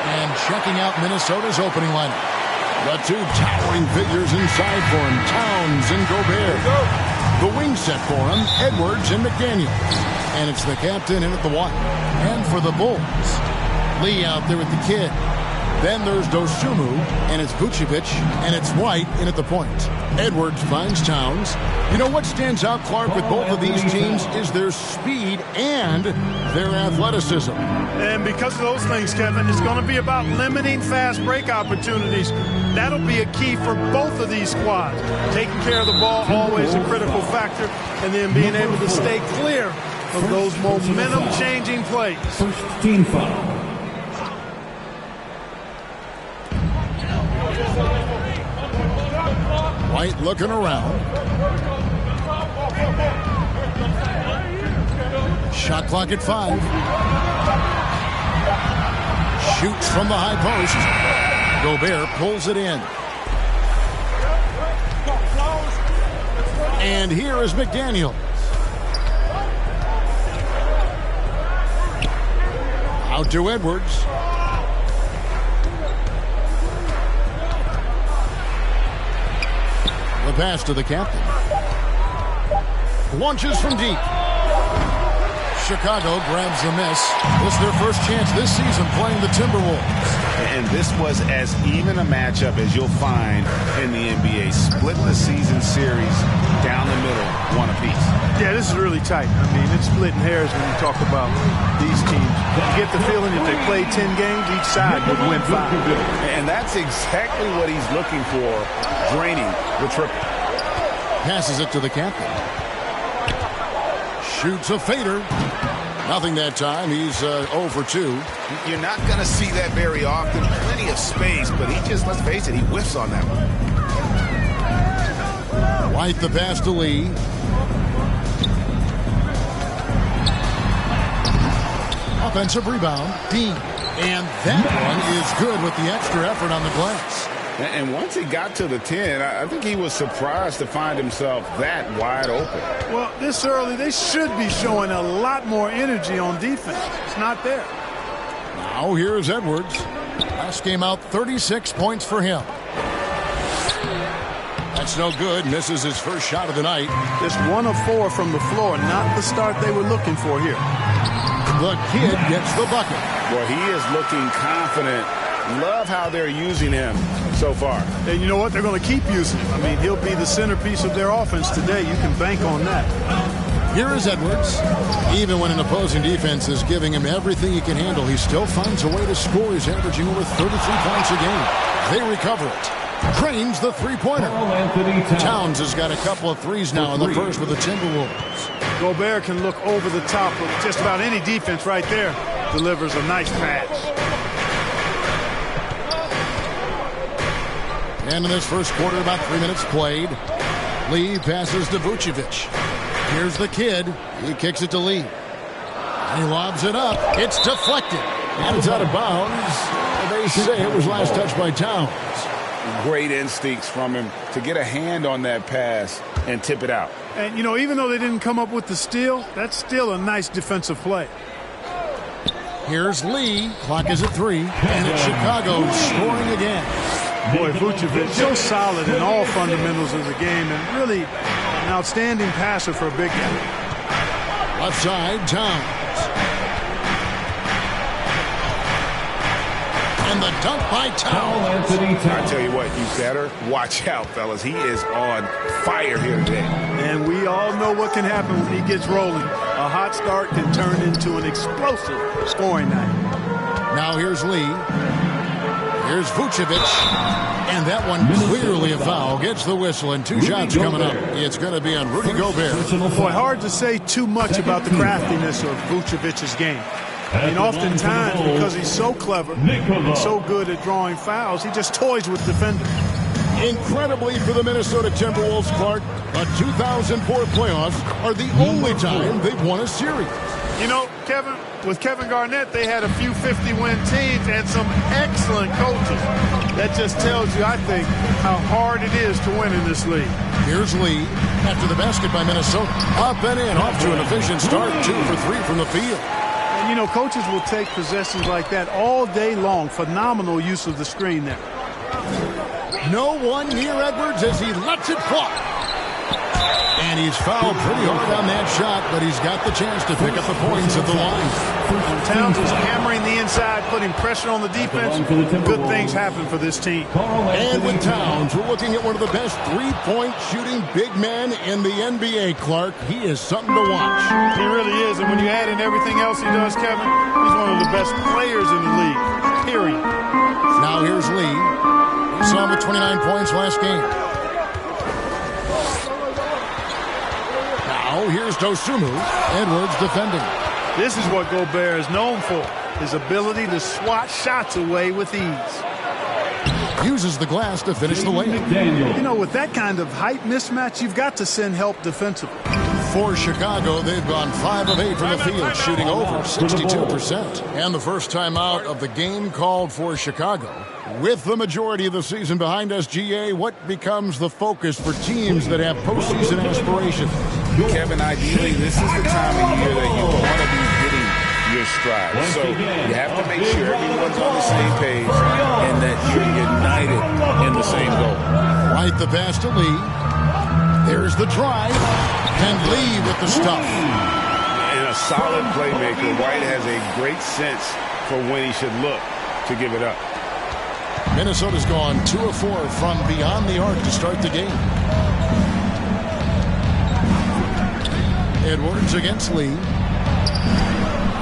And checking out Minnesota's opening lineup. The two towering figures inside for him, Towns and Gobert. The wing set for him, Edwards and McDaniels. And it's the captain in at the one. And for the Bulls, Lee out there with the kid. Then there's Dosunmu, and it's Vucevic, and it's White in at the point. Edwards finds Towns. You know what stands out, Clark, with both of these teams is their speed and their athleticism. And because of those things, Kevin, it's going to be about limiting fast break opportunities. That'll be a key for both of these squads. Taking care of the ball, always a critical factor, and then being able to stay clear of those momentum-changing plays. First team foul. White looking around. Shot clock at 5. Shoots from the high post. Gobert pulls it in. And here is McDaniels. Out to Edwards. The pass to the captain. Launches from deep. Chicago grabs the miss. This is their first chance this season playing the Timberwolves. And this was as even a matchup as you'll find in the NBA. Split the season series down the middle, one apiece. Yeah, this is really tight. I mean, it's splitting hairs when you talk about these teams. You get the feeling if they play 10 games, each side would win 5. And that's exactly what he's looking for, draining the triple. Passes it to the captain. Shoots a fader. Nothing that time. He's 0 for 2. You're not going to see that very often. Plenty of space, but he just, let's face it, he whiffs on that one. White the pass to Lee. Offensive rebound. Dean. And that one is good with the extra effort on the glass. And once he got to the 10, I think he was surprised to find himself that wide open. Well, this early, they should be showing a lot more energy on defense. It's not there. Now here's Edwards. Last game out, 36 points for him. That's no good. Misses his first shot of the night. Just 1 of 4 from the floor. Not the start they were looking for here. The kid gets the bucket. Well, he is looking confident. Love how they're using him so far. And you know what? They're going to keep using him. I mean, he'll be the centerpiece of their offense today. You can bank on that. Here is Edwards. Even when an opposing defense is giving him everything he can handle, he still finds a way to score. He's averaging over 33 points a game. They recover it. Drains the three-pointer. Towns has got a couple of threes now in the first with the Timberwolves. Gobert can look over the top of just about any defense right there. Delivers a nice pass. And in this first quarter, about 3 minutes played. Lee passes to Vucevic. Here's the kid. He kicks it to Lee. He lobs it up. It's deflected. And it's out of bounds. They say it was last touched by Towns. Great instincts from him to get a hand on that pass and tip it out. And, you know, even though they didn't come up with the steal, that's still a nice defensive play. Here's Lee. Clock is at 3. And it's Chicago scoring again. Boy, Vucevic so solid in all fundamentals of the game and really an outstanding passer for a big guy. Left side, Towns. And the dunk by Towns. I tell you what, you better watch out, fellas. He is on fire here today. And we all know what can happen when he gets rolling. A hot start can turn into an explosive scoring night. Now here's Lee. Here's Vucevic. And that one clearly a foul. Gets the whistle and 2 shots coming up. It's going to be on Rudy Gobert. Boy, hard to say too much about the craftiness of Vucevic's game. I mean, oftentimes, because he's so clever and so good at drawing fouls, he just toys with defenders. Incredibly for the Minnesota Timberwolves, Clark, the 2004 playoffs are the only time they've won a series. You know, Kevin, with Kevin Garnett, they had a few 50-win teams and some excellent coaches. That just tells you, I think, how hard it is to win in this league. Here's Lee after the basket by Minnesota. Up and in, off to an efficient start, 2 for 3 from the field. And You know, coaches will take possessions like that all day long. Phenomenal use of the screen there. No one near Edwards as he lets it fly. And he's fouled pretty hard on that shot, but he's got the chance to pick up the points at the line. When Towns is hammering the inside, putting pressure on the defense, good things happen for this team. And with Towns, we're looking at one of the best three-point shooting big men in the NBA, Clark. He is something to watch. He really is, and when you add in everything else he does, Kevin, he's one of the best players in the league, period. Now here's Lee. We saw him with 29 points last game. Now here's Dosunmu. Edwards defending. This is what Gobert is known for, his ability to swat shots away with ease. Uses the glass to finish the lane. You know, with that kind of height mismatch, you've got to send help defensively. For Chicago, they've gone 5 of 8 from the field, shooting over 62%. And the first time out of the game called for Chicago. With the majority of the season behind us, GA, what becomes the focus for teams that have postseason aspirations? Kevin, ideally, this is the time of year that you want to be hitting your stride. So you have to make sure everyone's on the same page and that you're united in the same goal. Right, the pass to Lee. There's the drive. And Lee with the stuff. And a solid playmaker, White has a great sense for when he should look to give it up. Minnesota's gone 2 of 4 from beyond the arc to start the game. Edwards against Lee.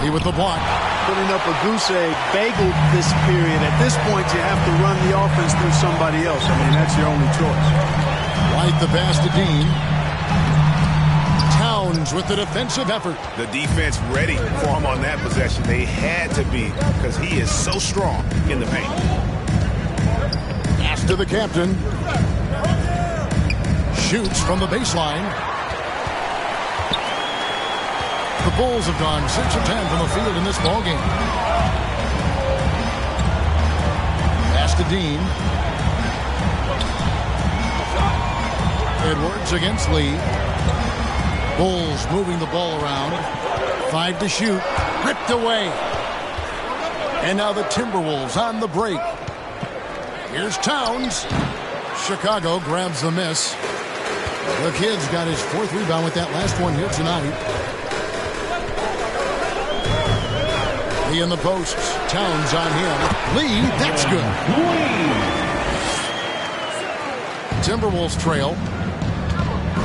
Lee with the block. Putting up a goose egg, bageled this period. At this point, you have to run the offense through somebody else. I mean, that's your only choice. White the pass to Dean. Towns with the defensive effort. The defense ready for him on that possession. They had to be because he is so strong in the paint. Pass to the captain. Shoots from the baseline. The Bulls have gone 6 of 10 from the field in this ballgame. Pass to Dean. Edwards against Lee. Bulls moving the ball around. 5 to shoot. Ripped away. And now the Timberwolves on the break. Here's Towns. Chicago grabs the miss. The kid's got his 4th rebound with that last one here tonight. Lee in the posts. Towns on him. Lee, that's good. Timberwolves trail.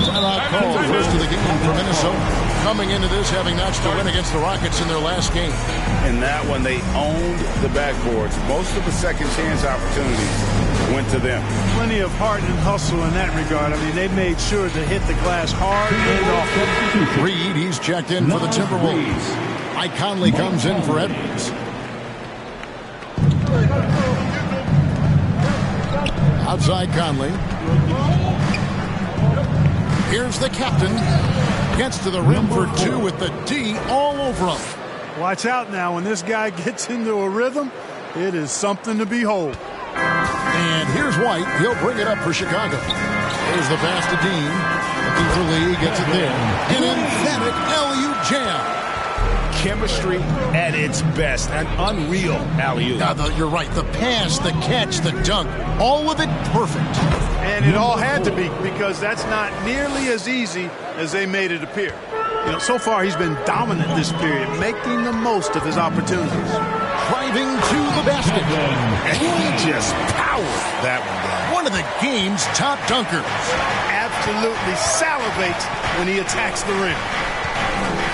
Timeout call, first of the game for Minnesota. Coming into this, having notched a win against the Rockets in their last game. In that one, they owned the backboards. Most of the second chance opportunities went to them. Plenty of heart and hustle in that regard. I mean, they made sure to hit the glass hard and often. Reed, he's checked in for the Timberwolves. Mike Conley comes in for Edwards. Outside Conley. Here's the captain. Gets to the rim for 2 with the D all over him. Watch out now. When this guy gets into a rhythm, it is something to behold. And here's White. He'll bring it up for Chicago. Here's the pass to Dean. Looking for Lee. Gets it there. An emphatic alley-oop jam. Chemistry at its best. An unreal alley-oop. You're right. The pass, the catch, the dunk. All of it perfect. And it all had to be, because that's not nearly as easy as they made it appear. You know, so far he's been dominant this period, making the most of his opportunities. Driving to the basket. And he just powered that one down. One of the game's top dunkers. Absolutely salivates when he attacks the rim.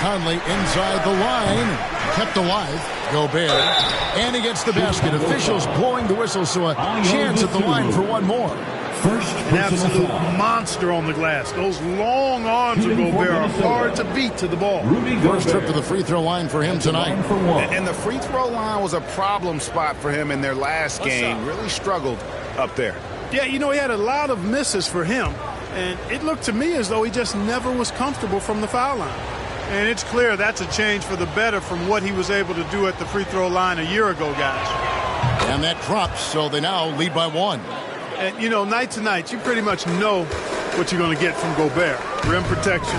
Conley inside the line. Kept alive. Gobert. And he gets the basket. Officials blowing the whistle, so a chance at the line for one more. An absolute monster on the glass. Those long arms of Gobert are hard to beat to the ball. First trip to the free throw line for him tonight. And the free throw line was a problem spot for him in their last game. Really struggled up there. Yeah, you know, he had a lot of misses for him. And it looked to me as though he just never was comfortable from the foul line. And it's clear that's a change for the better from what he was able to do at the free throw line a year ago, guys. And that drops, so they now lead by 1. And, you know, night to night, you pretty much know what you're going to get from Gobert. Rim protection,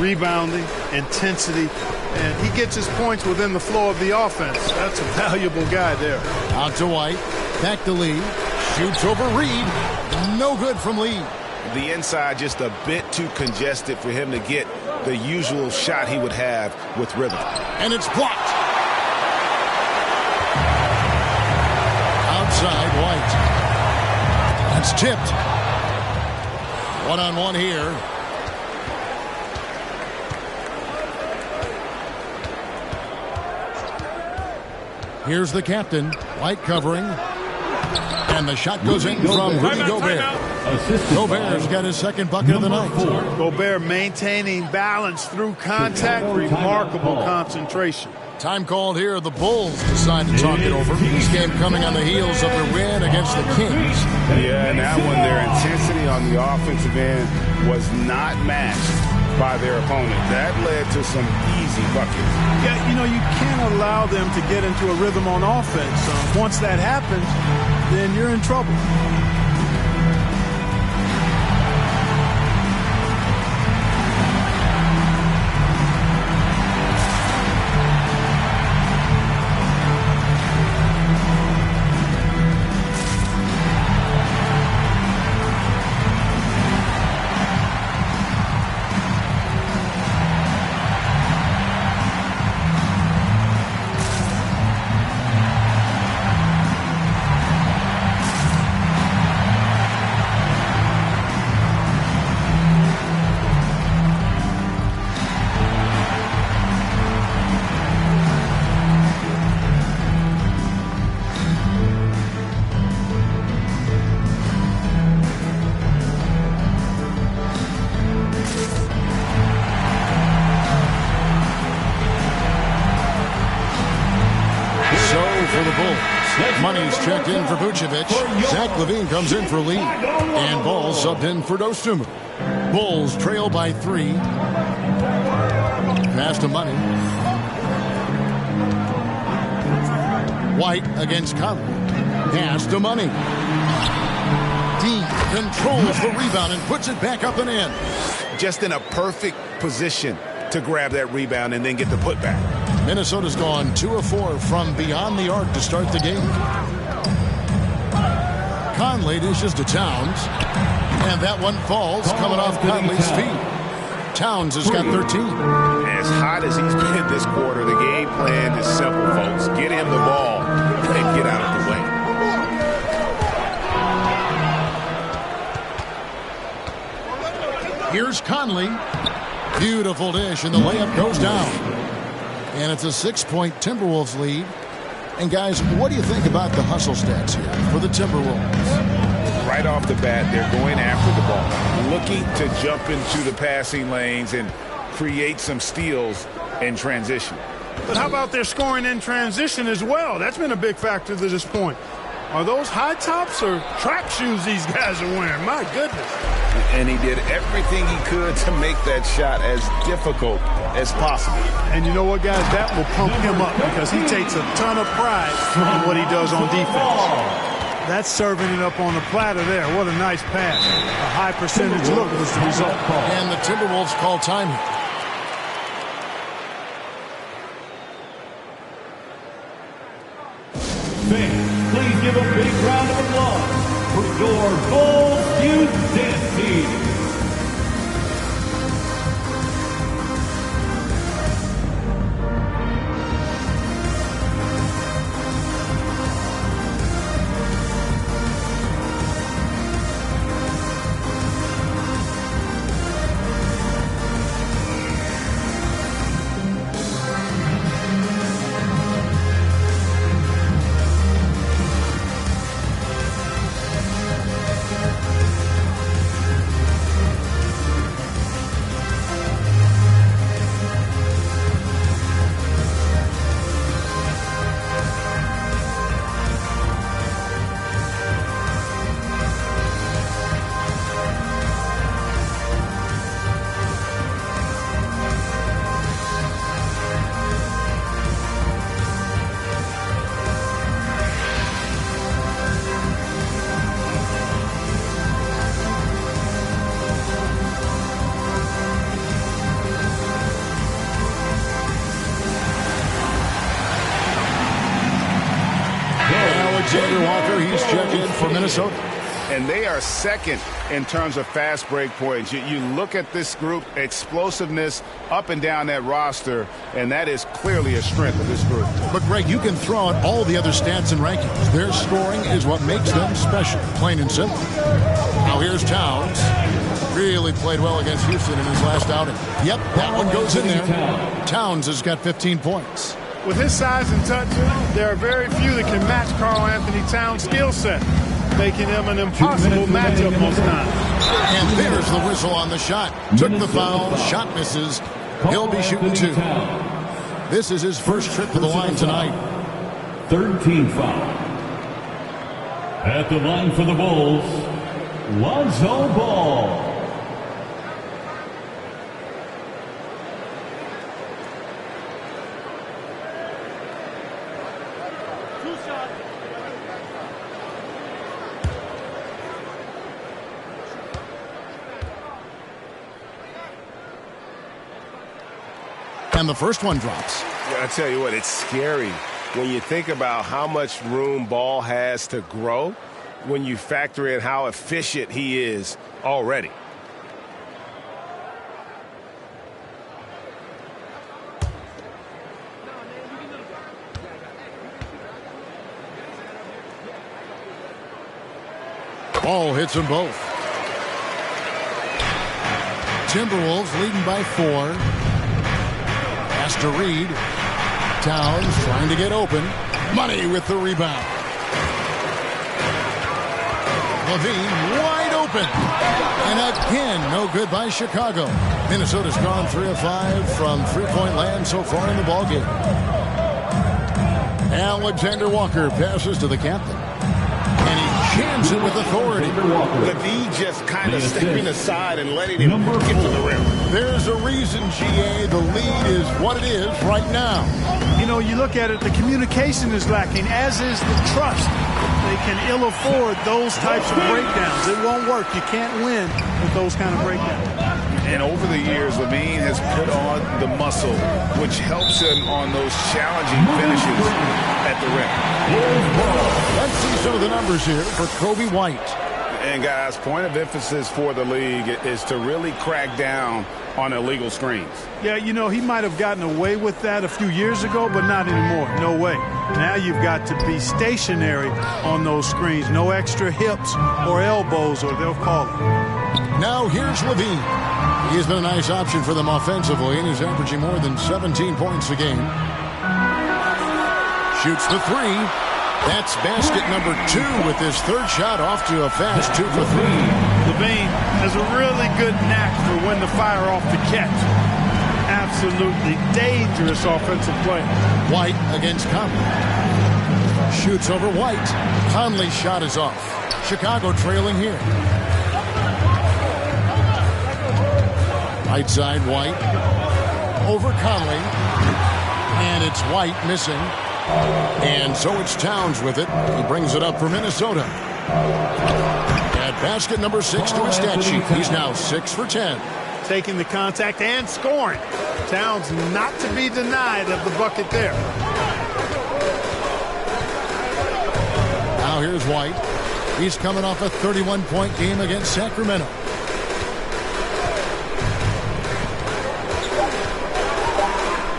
rebounding, intensity. and he gets his points within the flow of the offense. That's a valuable guy there. Out to White. Back to Lee. Shoots over Reed. No good from Lee. The inside just a bit too congested for him to get the usual shot he would have with rhythm. And it's blocked. Outside White. That's tipped. One-on-one here. Here's the captain. White covering. And the shot goes in from Rudy Gobert. Gobert's got his second bucket of the night. Gobert maintaining balance through contact. Remarkable concentration. Time called here. The Bulls decide to talk it over. This game coming on the heels of their win against the Kings. Yeah, and that one, their intensity on the offensive end was not matched by their opponent. That led to some easy buckets. Yeah, you know, you can't allow them to get into a rhythm on offense. Once that happens, then you're in trouble. Money's checked in for Vucevic. Zach LaVine comes in for Lee. And Ball subbed in for Dosunmu. Bulls trail by 3. Pass to Money. White against Conley. Pass to Money. Dean controls the rebound and puts it back up and in. Just in a perfect position to grab that rebound and then get the putback. Minnesota's gone 2 of 4 from beyond the arc to start the game. Conley dishes to Towns. And that one falls coming off Conley's feet. Towns has got 13. As hot as he's been this quarter, the game plan is simple, folks. Get him the ball and get out of the way. Here's Conley. Beautiful dish, and the layup goes down. And it's a 6-point Timberwolves lead. And guys, what do you think about the hustle stats here for the Timberwolves? Right off the bat, they're going after the ball, looking to jump into the passing lanes and create some steals in transition. But how about their scoring in transition as well? That's been a big factor to this point. Are those high tops or track shoes these guys are wearing? My goodness. And he did everything he could to make that shot as difficult as possible. And you know what, guys? That will pump him up because he takes a ton of pride in what he does on defense. That's serving it up on the platter there. What a nice pass. A high percentage look was the result. And the Timberwolves call time here. Fans, please give a big round of applause for your Bulls Youth Dance Team. Minnesota. And they are second in terms of fast break points. You look at this group, explosiveness up and down that roster, and that is clearly a strength of this group. But, Greg, you can throw out all the other stats and rankings. Their scoring is what makes them special, plain and simple. Now here's Towns. Really played well against Houston in his last outing. Yep, that one goes in there. Towns has got 15 points. With his size and touch, there are very few that can match Karl-Anthony Towns' skill set, making him an impossible matchup most times. And there's the whistle on the shot. Took the foul, shot misses. He'll be shooting 2. This is his first trip to the line tonight. 13 foul. At the line for the Bulls, Lonzo Ball. And the first one drops. Yeah, I tell you what, it's scary when you think about how much room Ball has to grow when you factor in how efficient he is already. Ball hits them both. Timberwolves leading by 4. Has to Reed. Towns trying to get open. Money with the rebound. Levine wide open. And again, no good by Chicago. Minnesota's gone 3 of 5 from three-point land so far in the ballgame. Alexander Walker passes to the captain. And he jams it with authority. Levine just kind of stepping aside and letting him get to the rim. There's a reason, GA, the lead is what it is right now. You know, you look at it, the communication is lacking, as is the trust. They can ill afford those types of breakdowns. It won't work. You can't win with those kind of breakdowns. And over the years, Levine has put on the muscle, which helps him on those challenging finishes at the rim. Let's see some of the numbers here for Kobe White. And, guys, point of emphasis for the league is to really crack down on illegal screens. Yeah, you know, he might have gotten away with that a few years ago, but not anymore. No way. Now you've got to be stationary on those screens. No extra hips or elbows, or they'll call it. Now here's Levine. He's been a nice option for them offensively, and he's averaging more than 17 points a game. Shoots the 3. That's basket number 2 with his third shot off to a fast 2 for 3. Levine has a really good knack for when to fire off the catch. Absolutely dangerous offensive play. White against Conley. Shoots over White. Conley's shot is off. Chicago trailing here. Right side, White. Over Conley. And it's White missing. And so it's Towns with it. He brings it up for Minnesota. At basket number 6 to his stat sheet. He's now 6 for 10. Taking the contact and scoring. Towns not to be denied of the bucket there. Now here's White. He's coming off a 31-point game against Sacramento.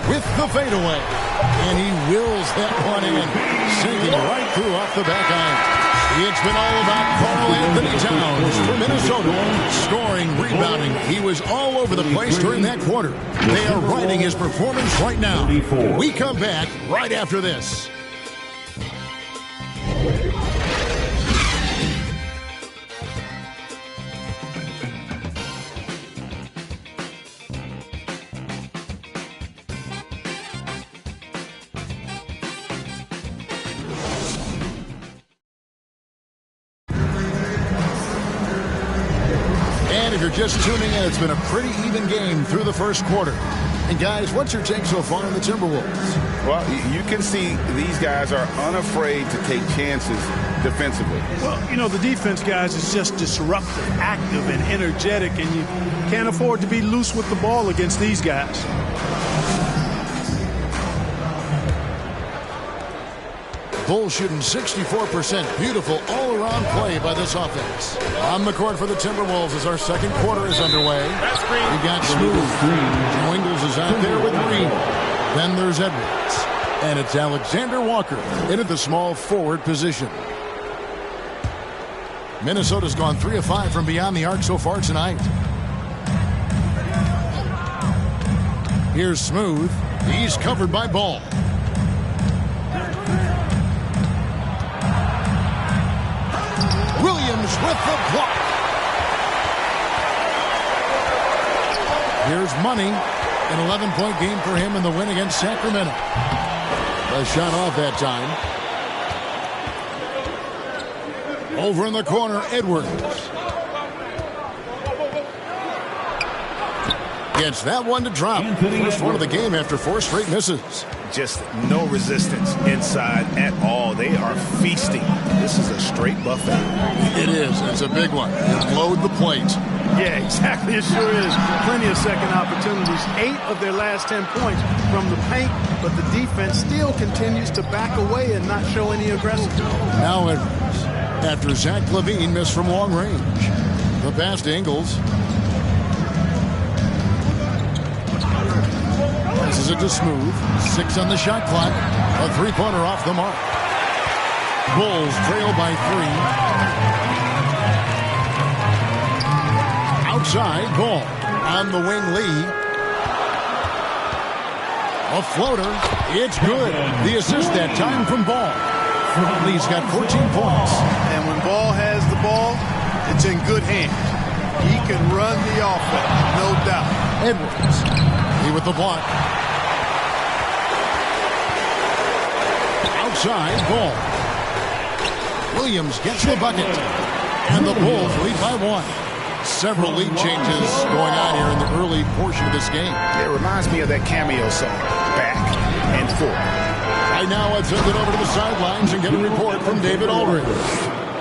With the fadeaway. And he wills that one in, sinking right through off the back iron. It's been all about Karl-Anthony Towns for Minnesota. Scoring, rebounding. He was all over the place during that quarter. They are riding his performance right now. We come back right after this. If you're just tuning in, it's been a pretty even game through the first quarter. And guys, what's your take so far on the Timberwolves? Well, you can see these guys are unafraid to take chances defensively. Well, you know, the defense, guys, is just disruptive, active, and energetic, and you can't afford to be loose with the ball against these guys. Bulls shooting 64%. Beautiful all-around play by this offense. On the court for the Timberwolves as our second quarter is underway. We got Smooth. Joe Ingles is out there with Green. Then there's Edwards. And it's Alexander Walker into the small forward position. Minnesota's gone 3 of 5 from beyond the arc so far tonight. Here's Smooth. He's covered by Ball. Williams with the block. Here's Money. An 11-point game for him in the win against Sacramento. A shot off that time. Over in the corner, Edwards. Gets that one to drop. First one of the game after 4 straight misses. Just no resistance inside at all. They are feasting. This is a straight buffet. It is. It's a big one. Load the plate. Yeah, exactly. It sure is. Plenty of second opportunities. 8 of their last 10 points from the paint, but the defense still continues to back away and not show any aggressiveness. Now Edwards, after Zach LaVine missed from long range. The pass to Ingles. Passes it to Smooth. 6 on the shot clock. A 3-pointer off the mark. Bulls trail by 3. Outside, Ball. On the wing, Lee. A floater. It's good. The assist that time from Ball. Lee's got 14 points. And when Ball has the ball, it's in good hands. He can run the offense, no doubt. Edwards. Lee with the block. Outside, Ball. Williams gets the bucket. And the Bulls lead by 1. Several lead changes going on here in the early portion of this game. It reminds me of that cameo song, Back and Forth. Right now, let's send it over to the sidelines and get a report from David Aldridge.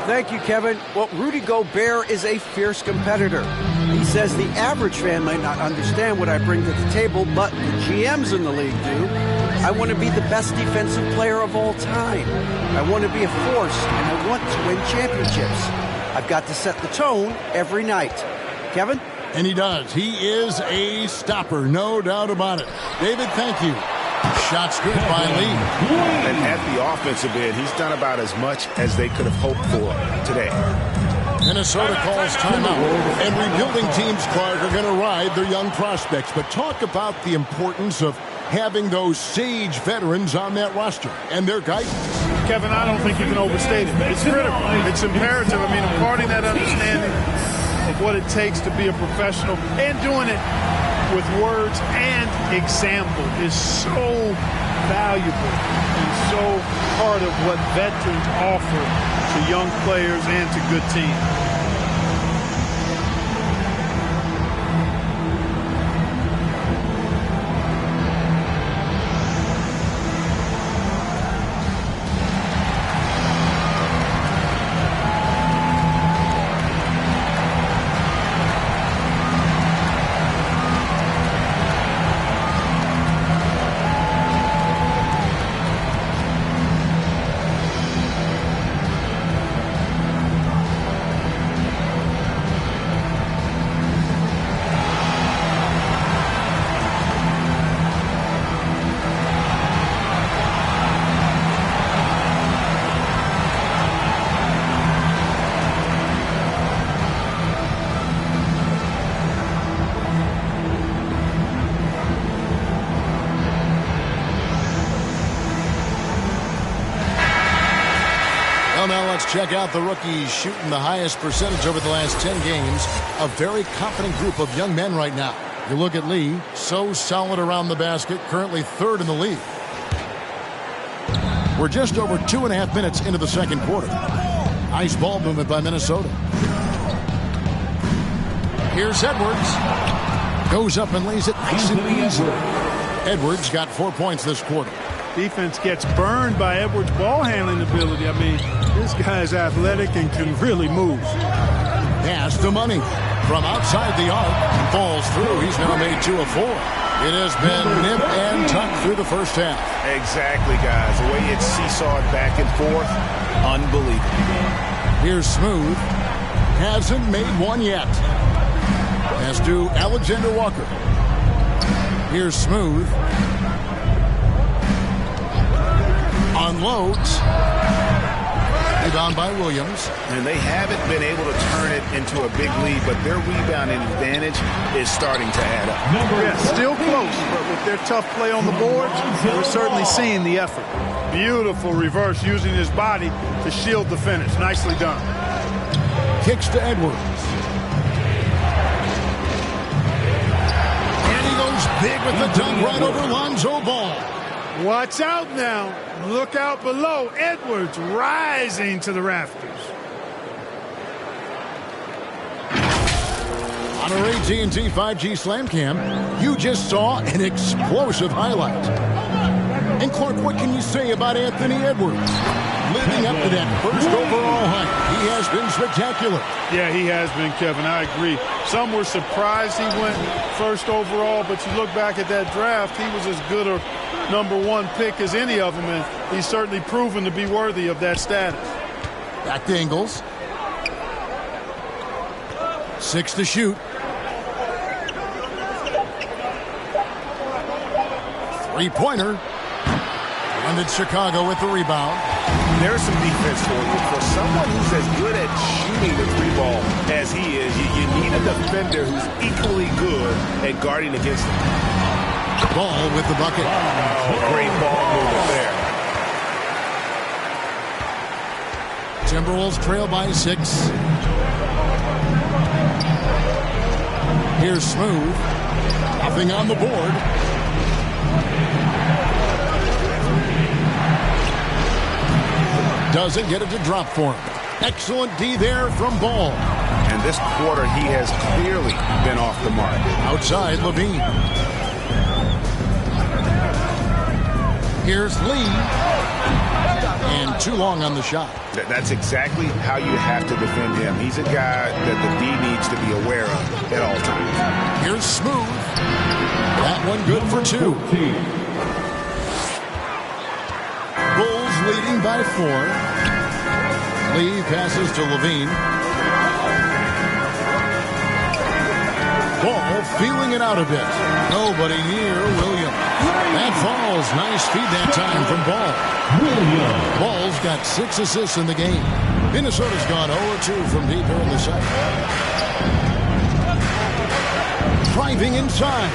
Thank you, Kevin. Well, Rudy Gobert is a fierce competitor. He says the average fan might not understand what I bring to the table, but the GMs in the league do. I want to be the best defensive player of all time. I want to be a force, and I want to win championships. I've got to set the tone every night. Kevin? And he does. He is a stopper, no doubt about it. David, thank you. Shots good by Lee. And at the offensive end, he's done about as much as they could have hoped for today. Minnesota calls timeout. And rebuilding teams, Clark, are going to ride their young prospects. But talk about the importance of having those sage veterans on that roster and their guidance. Kevin, I don't think you can overstate it. It's critical. It's imperative. I mean, imparting that understanding of what it takes to be a professional and doing it with words and example is so valuable and so part of what veterans offer to young players and to good teams. Check out the rookies shooting the highest percentage over the last 10 games. A very confident group of young men right now. You look at Lee, so solid around the basket, currently 3rd in the league. We're just over 2.5 minutes into the second quarter. Nice ball movement by Minnesota. Here's Edwards. Goes up and lays it nice and easy. Edwards got 4 points this quarter. Defense gets burned by Edwards' ball handling ability. I mean, this guy's athletic and can really move. Pass to Money from outside the arc. Falls through. He's now made 2 of 4. It has been nip and tuck through the first half. Exactly, guys. The way it's seesawed back and forth, unbelievable. Here's Smooth. Hasn't made one yet. As do Alexander Walker. Here's Smooth. Unloads. Rebound by Williams. And they haven't been able to turn it into a big lead, but their rebounding advantage is starting to add up. Yeah, still close, but with their tough play on the boards, we're certainly seeing the effort. Beautiful reverse, using his body to shield the finish. Nicely done. Kicks to Edwards. And he goes big with the dunk right over Lonzo Ball. Watch out now. Look out below. Edwards rising to the rafters. On our AT&T 5G Slam Cam, you just saw an explosive highlight. And Clark, what can you say about Anthony Edwards? Living up to that first overall height, he has been spectacular. Yeah, he has been, Kevin. I agree. Some were surprised he went first overall, but you look back at that draft, he was as good a #1 pick as any of them, and he's certainly proven to be worthy of that status. Back to Ingles. 6 to shoot. Three-pointer. And it's Chicago with the rebound. There's some defense for you. For someone who's as good at shooting the three ball as he is, you need a defender who's equally good at guarding against him. Ball with the bucket. Oh, great ball movement there. Timberwolves trail by 6. Here's Smooth. Nothing on the board. Doesn't get it to drop for him. Excellent D there from Ball. And this quarter, he has clearly been off the mark. Outside, Levine. Here's Lee. And too long on the shot. That's exactly how you have to defend him. He's a guy that the D needs to be aware of at all times. Here's Smooth. That one good for 2. Bulls leading by 4. Lee passes to Levine. Ball feeling it out a bit. Nobody near Williams. That falls. Nice feed that time from Ball. Ball's got 6 assists in the game. Minnesota's gone 0-2 from deep here in the second. Driving inside.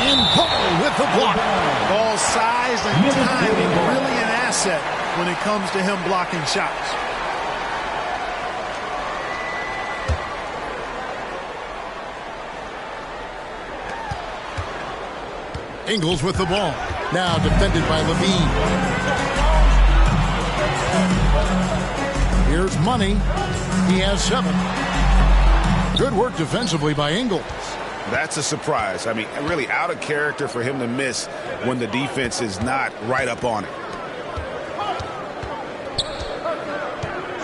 And Ball with the block. Ball's size and timing really an asset when it comes to him blocking shots. Ingles with the ball. Now defended by Levine. Here's Money. He has 7. Good work defensively by Ingles. That's a surprise. I mean, really out of character for him to miss when the defense is not right up on it.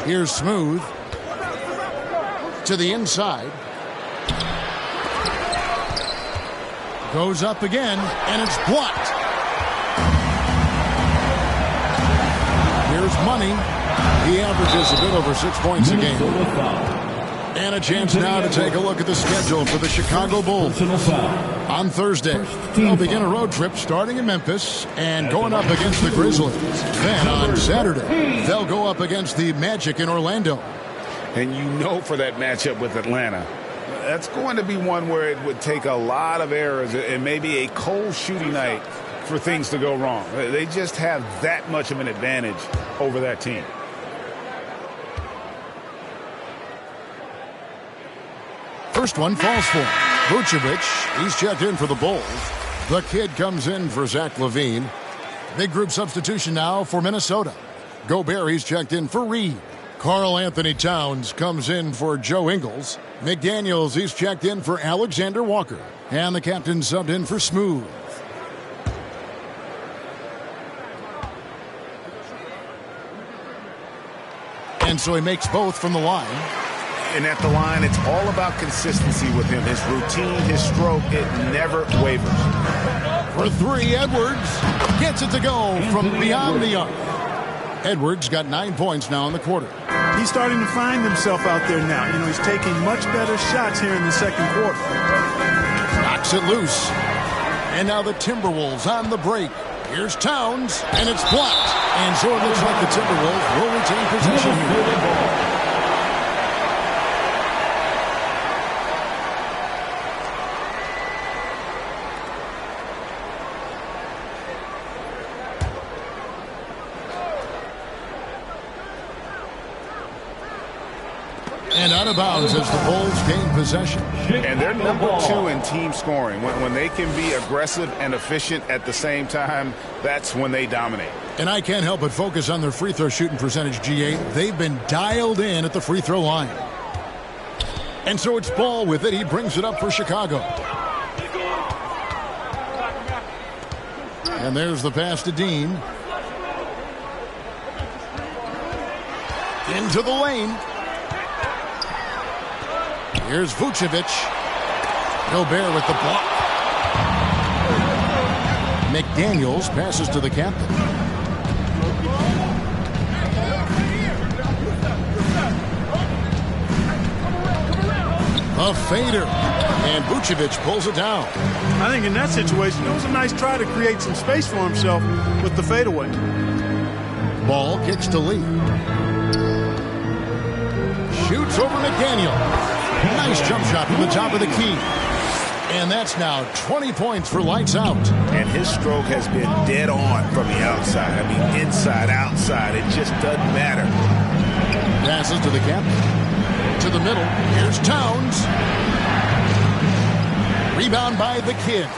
Here's Smooth. To the inside. Goes up again, and it's blocked. Here's Money. He averages a bit over 6 points a game. And a chance now to take a look at the schedule for the Chicago Bulls. On Thursday, they'll begin a road trip starting in Memphis and going up against the Grizzlies. Then on Saturday, they'll go up against the Magic in Orlando. And you know for that matchup with Atlanta, that's going to be one where it would take a lot of errors and maybe a cold shooting night for things to go wrong. They just have that much of an advantage over that team. First one falls for Vucevic. He's checked in for the Bulls. The kid comes in for Zach LaVine. Big group substitution now for Minnesota. Gobert, he's checked in for Reed. Karl Anthony Towns comes in for Joe Ingles. McDaniels, he's checked in for Alexander Walker. And the captain subbed in for Smooth. And so he makes both from the line. And at the line, it's all about consistency with him. His routine, his stroke, it never wavers. For three, Edwards gets it to go from beyond the arc. Edwards got 9 points now in the quarter. He's starting to find himself out there now. You know, he's taking much better shots here in the second quarter. Knocks it loose. And now the Timberwolves on the break. Here's Towns, and it's blocked. And so it looks like the Timberwolves will retain possession here. And out of bounds as the Bulls gain possession. And they're number 2 in team scoring. When they can be aggressive and efficient at the same time, that's when they dominate. And I can't help but focus on their free throw shooting percentage, G8. They've been dialed in at the free throw line. And so it's Ball with it. He brings it up for Chicago. And there's the pass to Dean. Into the lane. Here's Vucevic. Gobert with the block. McDaniels passes to the captain. A fader. And Vucevic pulls it down. I think in that situation, it was a nice try to create some space for himself with the fadeaway. Ball kicks to Lee. Shoots over McDaniel. Nice jump shot from the top of the key. And that's now 20 points for lights out. And his stroke has been dead on from the outside. I mean, inside, outside. It just doesn't matter. Passes to the captain. To the middle. Here's Towns. Rebound by the kid.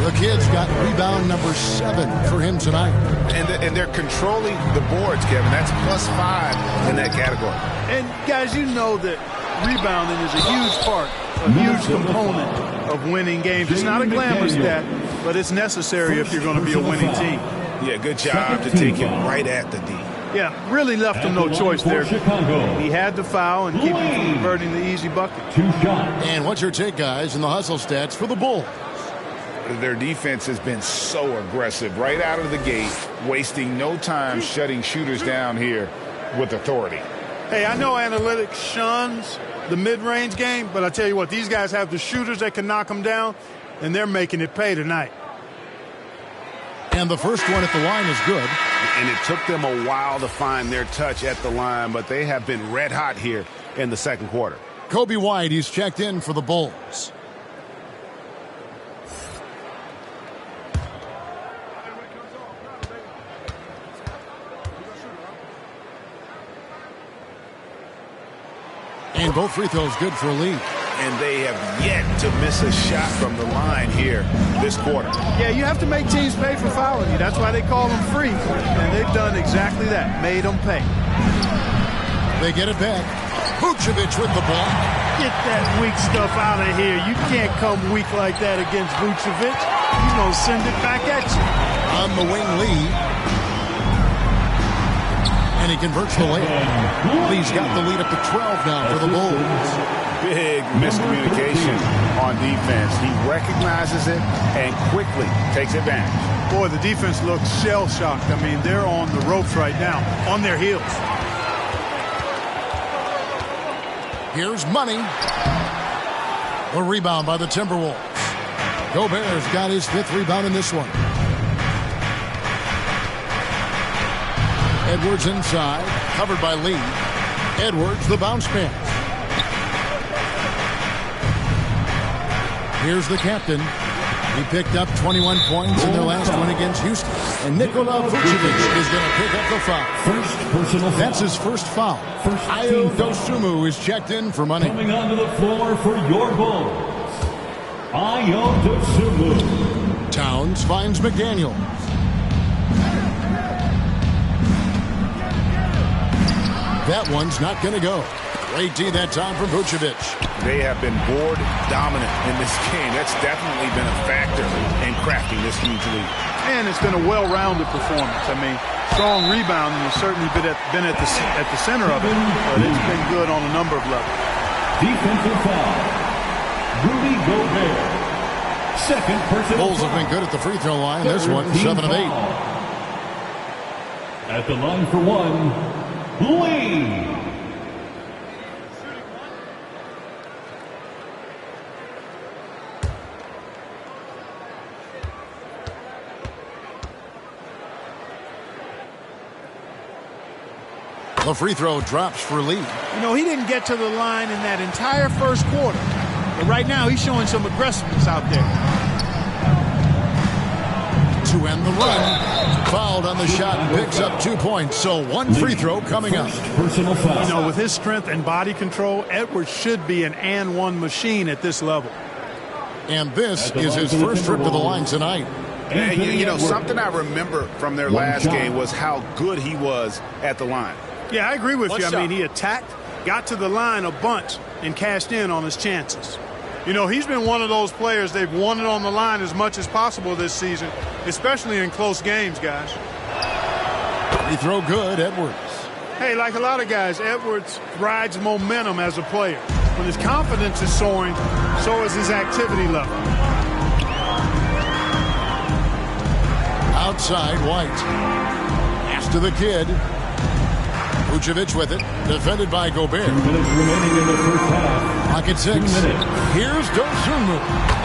The kid's got rebound number 7 for him tonight. And they're controlling the boards, Kevin. That's +5 in that category. And guys, you know that rebounding is a huge part, a huge component of winning games. It's not a glamour stat, but it's necessary if you're going to be a winning team. Yeah, good job to take him right at the D. Yeah, really left him no choice there. He had to foul and keep him from converting the easy bucket. And what's your take, guys, in the hustle stats for the Bulls? Their defense has been so aggressive right out of the gate, wasting no time shutting shooters down here with authority. Hey, I know analytics shuns the mid-range game, but I tell you what, these guys have the shooters that can knock them down, and they're making it pay tonight. And the first one at the line is good. And it took them a while to find their touch at the line, but they have been red hot here in the second quarter. Kobe White, he's checked in for the Bulls. And both free throws good for a lead. And they have yet to miss a shot from the line here this quarter. Yeah, you have to make teams pay for fouling you. That's why they call them free. And they've done exactly that, made them pay. They get it back. Vucevic with the ball. Get that weak stuff out of here. You can't come weak like that against Vucevic. He's going to send it back at you. On the wing, Lee. And he converts the layup. Lee's got the lead up to 12 now for the Bulls. Big miscommunication on defense. He recognizes it and quickly takes advantage. Boy, the defense looks shell-shocked. I mean, they're on the ropes right now, on their heels. Here's Money. The rebound by the Timberwolves. Gobert's got his 5th rebound in this one. Edwards inside, covered by Lee. Edwards, the bounce pass. Here's the captain. He picked up 21 points in their last one against Houston. And Nikola Vucevic is going to pick up the foul. That's his first foul. Ayo Dosunmu is checked in for Money. Coming onto the floor for your Bulls, Ayo Dosunmu. Towns finds McDaniel. That one's not going to go. Great D that time from Vucevic. They have been board dominant in this game. That's definitely been a factor in crafting this huge lead. And it's been a well-rounded performance. I mean, strong rebounding has certainly been at the center of it, but it's been good on a number of levels. Defensive foul, Rudy Gobert. Second personal Bulls have been good at the free throw line. This one, 7 of 8. At the line for one, Lee. The free throw drops for Lee. You know, he didn't get to the line in that entire first quarter. But right now, he's showing some aggressiveness out there. To end the run. Fouled on the shot and picks up 2 points. So one free throw coming up. Personal foul. You know, with his strength and body control, Edwards should be an and-one machine at this level. And this is his first trip to the line tonight. And, you know, something I remember from their last game was how good he was at the line. Yeah, I agree with you. I mean, he attacked, got to the line a bunch, and cashed in on his chances. You know, he's been one of those players they've wanted on the line as much as possible this season, especially in close games, guys. Free throw good, Edwards. Hey, like a lot of guys, Edwards rides momentum as a player. When his confidence is soaring, so is his activity level. Outside, White. Pass to the kid. Vucevic with it, defended by Gobert. 2 minutes remaining in the first half. Clock at 6. Here's Dosunmu.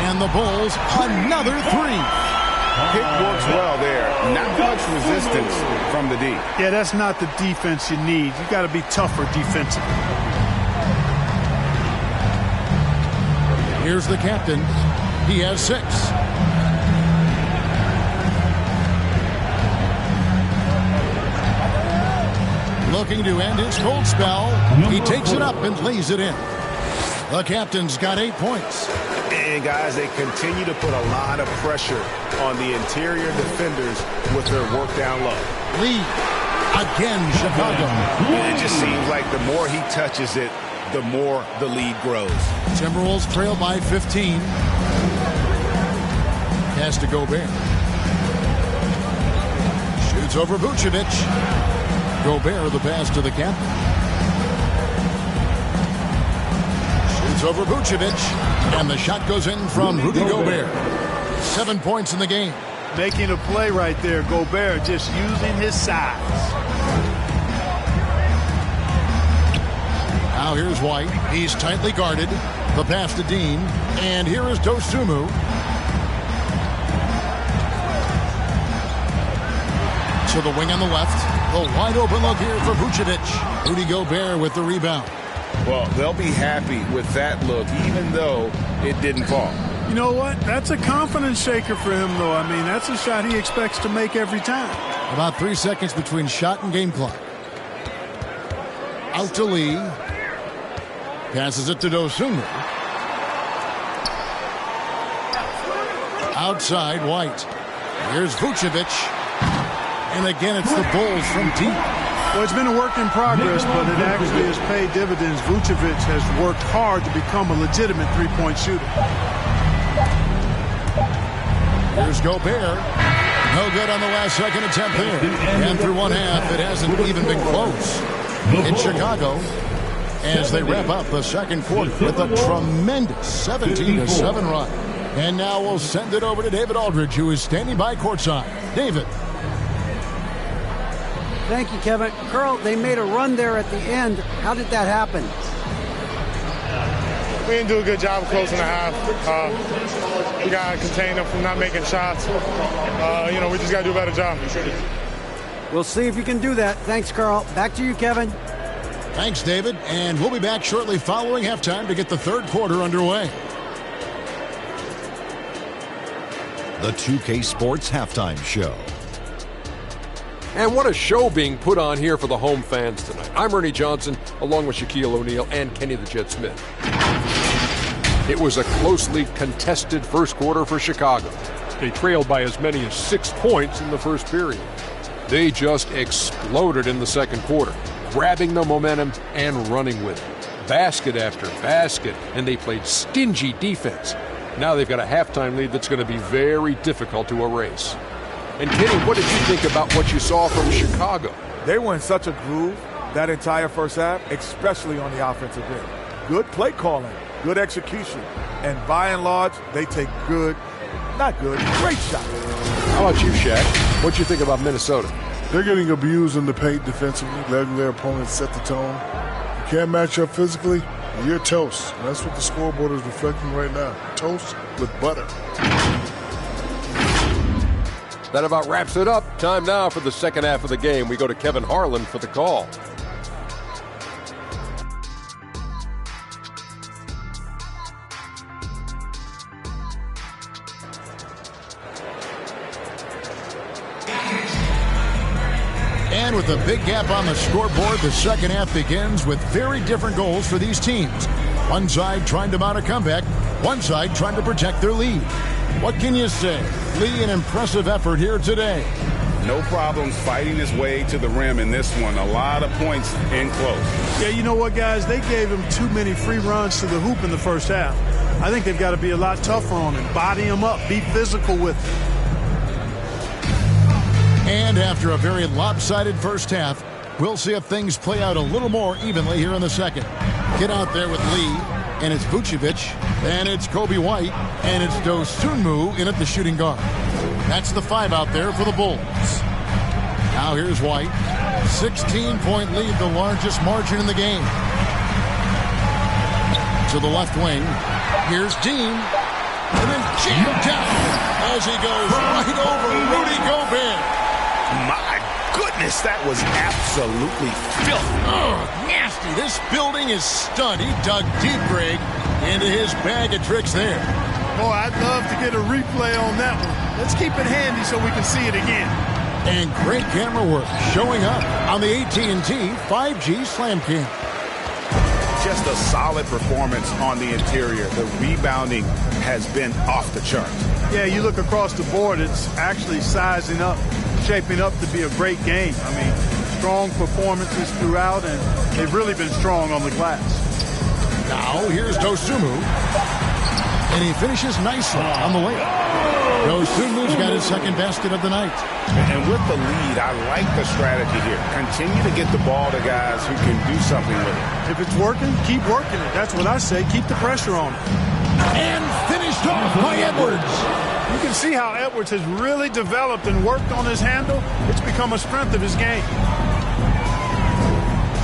And the Bulls, another 3. Pick works well there. Not much resistance from the D. Yeah, that's not the defense you need. You got to be tougher defensively. Here's the captain. He has 6. Looking to end his cold spell. He takes it up and lays it in. The captain's got 8 points. And, guys, they continue to put a lot of pressure on the interior defenders with their work down low. Lee, again, Chicago. It just seems like the more he touches it, the more the lead grows. Timberwolves trail by 15. Pass to Gobert. Shoots over Vucevic. Gobert the pass to the captain. Shoots over Vucevic. And the shot goes in from Rudy Gobert. 7 points in the game. Making a play right there, Gobert just using his size. Now here's White. He's tightly guarded. The pass to Dean. And here is Dosunmu. To the wing on the left. The wide open look here for Vucevic. Rudy Gobert with the rebound. Well, they'll be happy with that look, even though it didn't fall. You know what? That's a confidence shaker for him, though. I mean, that's a shot he expects to make every time. About 3 seconds between shot and game clock. Out to Lee. Passes it to Dosunmu. Outside, White. Here's Vucevic. And again, it's the Bulls from deep. Well, it's been a work in progress, but it actually has paid dividends. Vucevic has worked hard to become a legitimate three-point shooter. Here's Gobert. No good on the last second attempt there. And through one half, it hasn't even been close. In Chicago, as they wrap up the second quarter with a tremendous 17-7 run. And now we'll send it over to David Aldridge, who is standing by courtside. David. Thank you, Kevin. Carl, they made a run there at the end. How did that happen? We didn't do a good job of closing the half. We got to contain them from not making shots. You know, we just got to do a better job. We'll see if you can do that. Thanks, Carl. Back to you, Kevin. Thanks, David. And we'll be back shortly following halftime to get the third quarter underway. The 2K Sports Halftime Show. And what a show being put on here for the home fans tonight. I'm Ernie Johnson, along with Shaquille O'Neal and Kenny the Jet Smith. It was a closely contested first quarter for Chicago. They trailed by as many as 6 points in the first period. They just exploded in the second quarter, grabbing the momentum and running with it. Basket after basket, and they played stingy defense. Now they've got a halftime lead that's going to be very difficult to erase. And Kenny, what did you think about what you saw from Chicago? They were in such a groove that entire first half, especially on the offensive end. Good play calling, good execution, and by and large, they take good Not good. Great shot. How about you, Shaq? What you think about Minnesota? They're getting abused in the paint defensively, letting their opponents set the tone. You can't match up physically, you're toast. And that's what the scoreboard is reflecting right now. Toast with butter. That about wraps it up. Time now for the second half of the game. We go to Kevin Harlan for the call. And with a big gap on the scoreboard, the second half begins with very different goals for these teams. One side trying to mount a comeback, one side trying to protect their lead. What can you say? Lee, an impressive effort here today. No problems fighting his way to the rim in this one. A lot of points in close. Yeah, you know what, guys? They gave him too many free runs to the hoop in the first half. I think they've got to be a lot tougher on him. Body him up. Be physical with him. And after a very lopsided first half, we'll see if things play out a little more evenly here in the second. Get out there with Lee, and it's Vucevic, and it's Kobe White, and it's Dosunmu in at the shooting guard. That's the 5 out there for the Bulls. Now here's White. 16-point lead, the largest margin in the game. To the left wing. Here's Dean. And then jammed down as he goes right over Rudy Gobert. My goodness, that was absolutely filthy. Oh, nasty. This building is stunned. He dug deep, Greg, into his bag of tricks there. Boy, I'd love to get a replay on that one. Let's keep it handy so we can see it again. And great camera work showing up on the AT&T 5G Slam Cam. Just a solid performance on the interior. The rebounding has been off the charts. Yeah, you look across the board, it's actually sizing up, shaping up to be a great game. I mean, strong performances throughout, and they've really been strong on the glass. Now, here's Dosunmu. And he finishes nicely on the layup. Dosunmu's got his second basket of the night. And with the lead, I like the strategy here. Continue to get the ball to guys who can do something with it. If it's working, keep working it. That's what I say. Keep the pressure on it. And finished off by Edwards. You can see how Edwards has really developed and worked on his handle. It's become a strength of his game.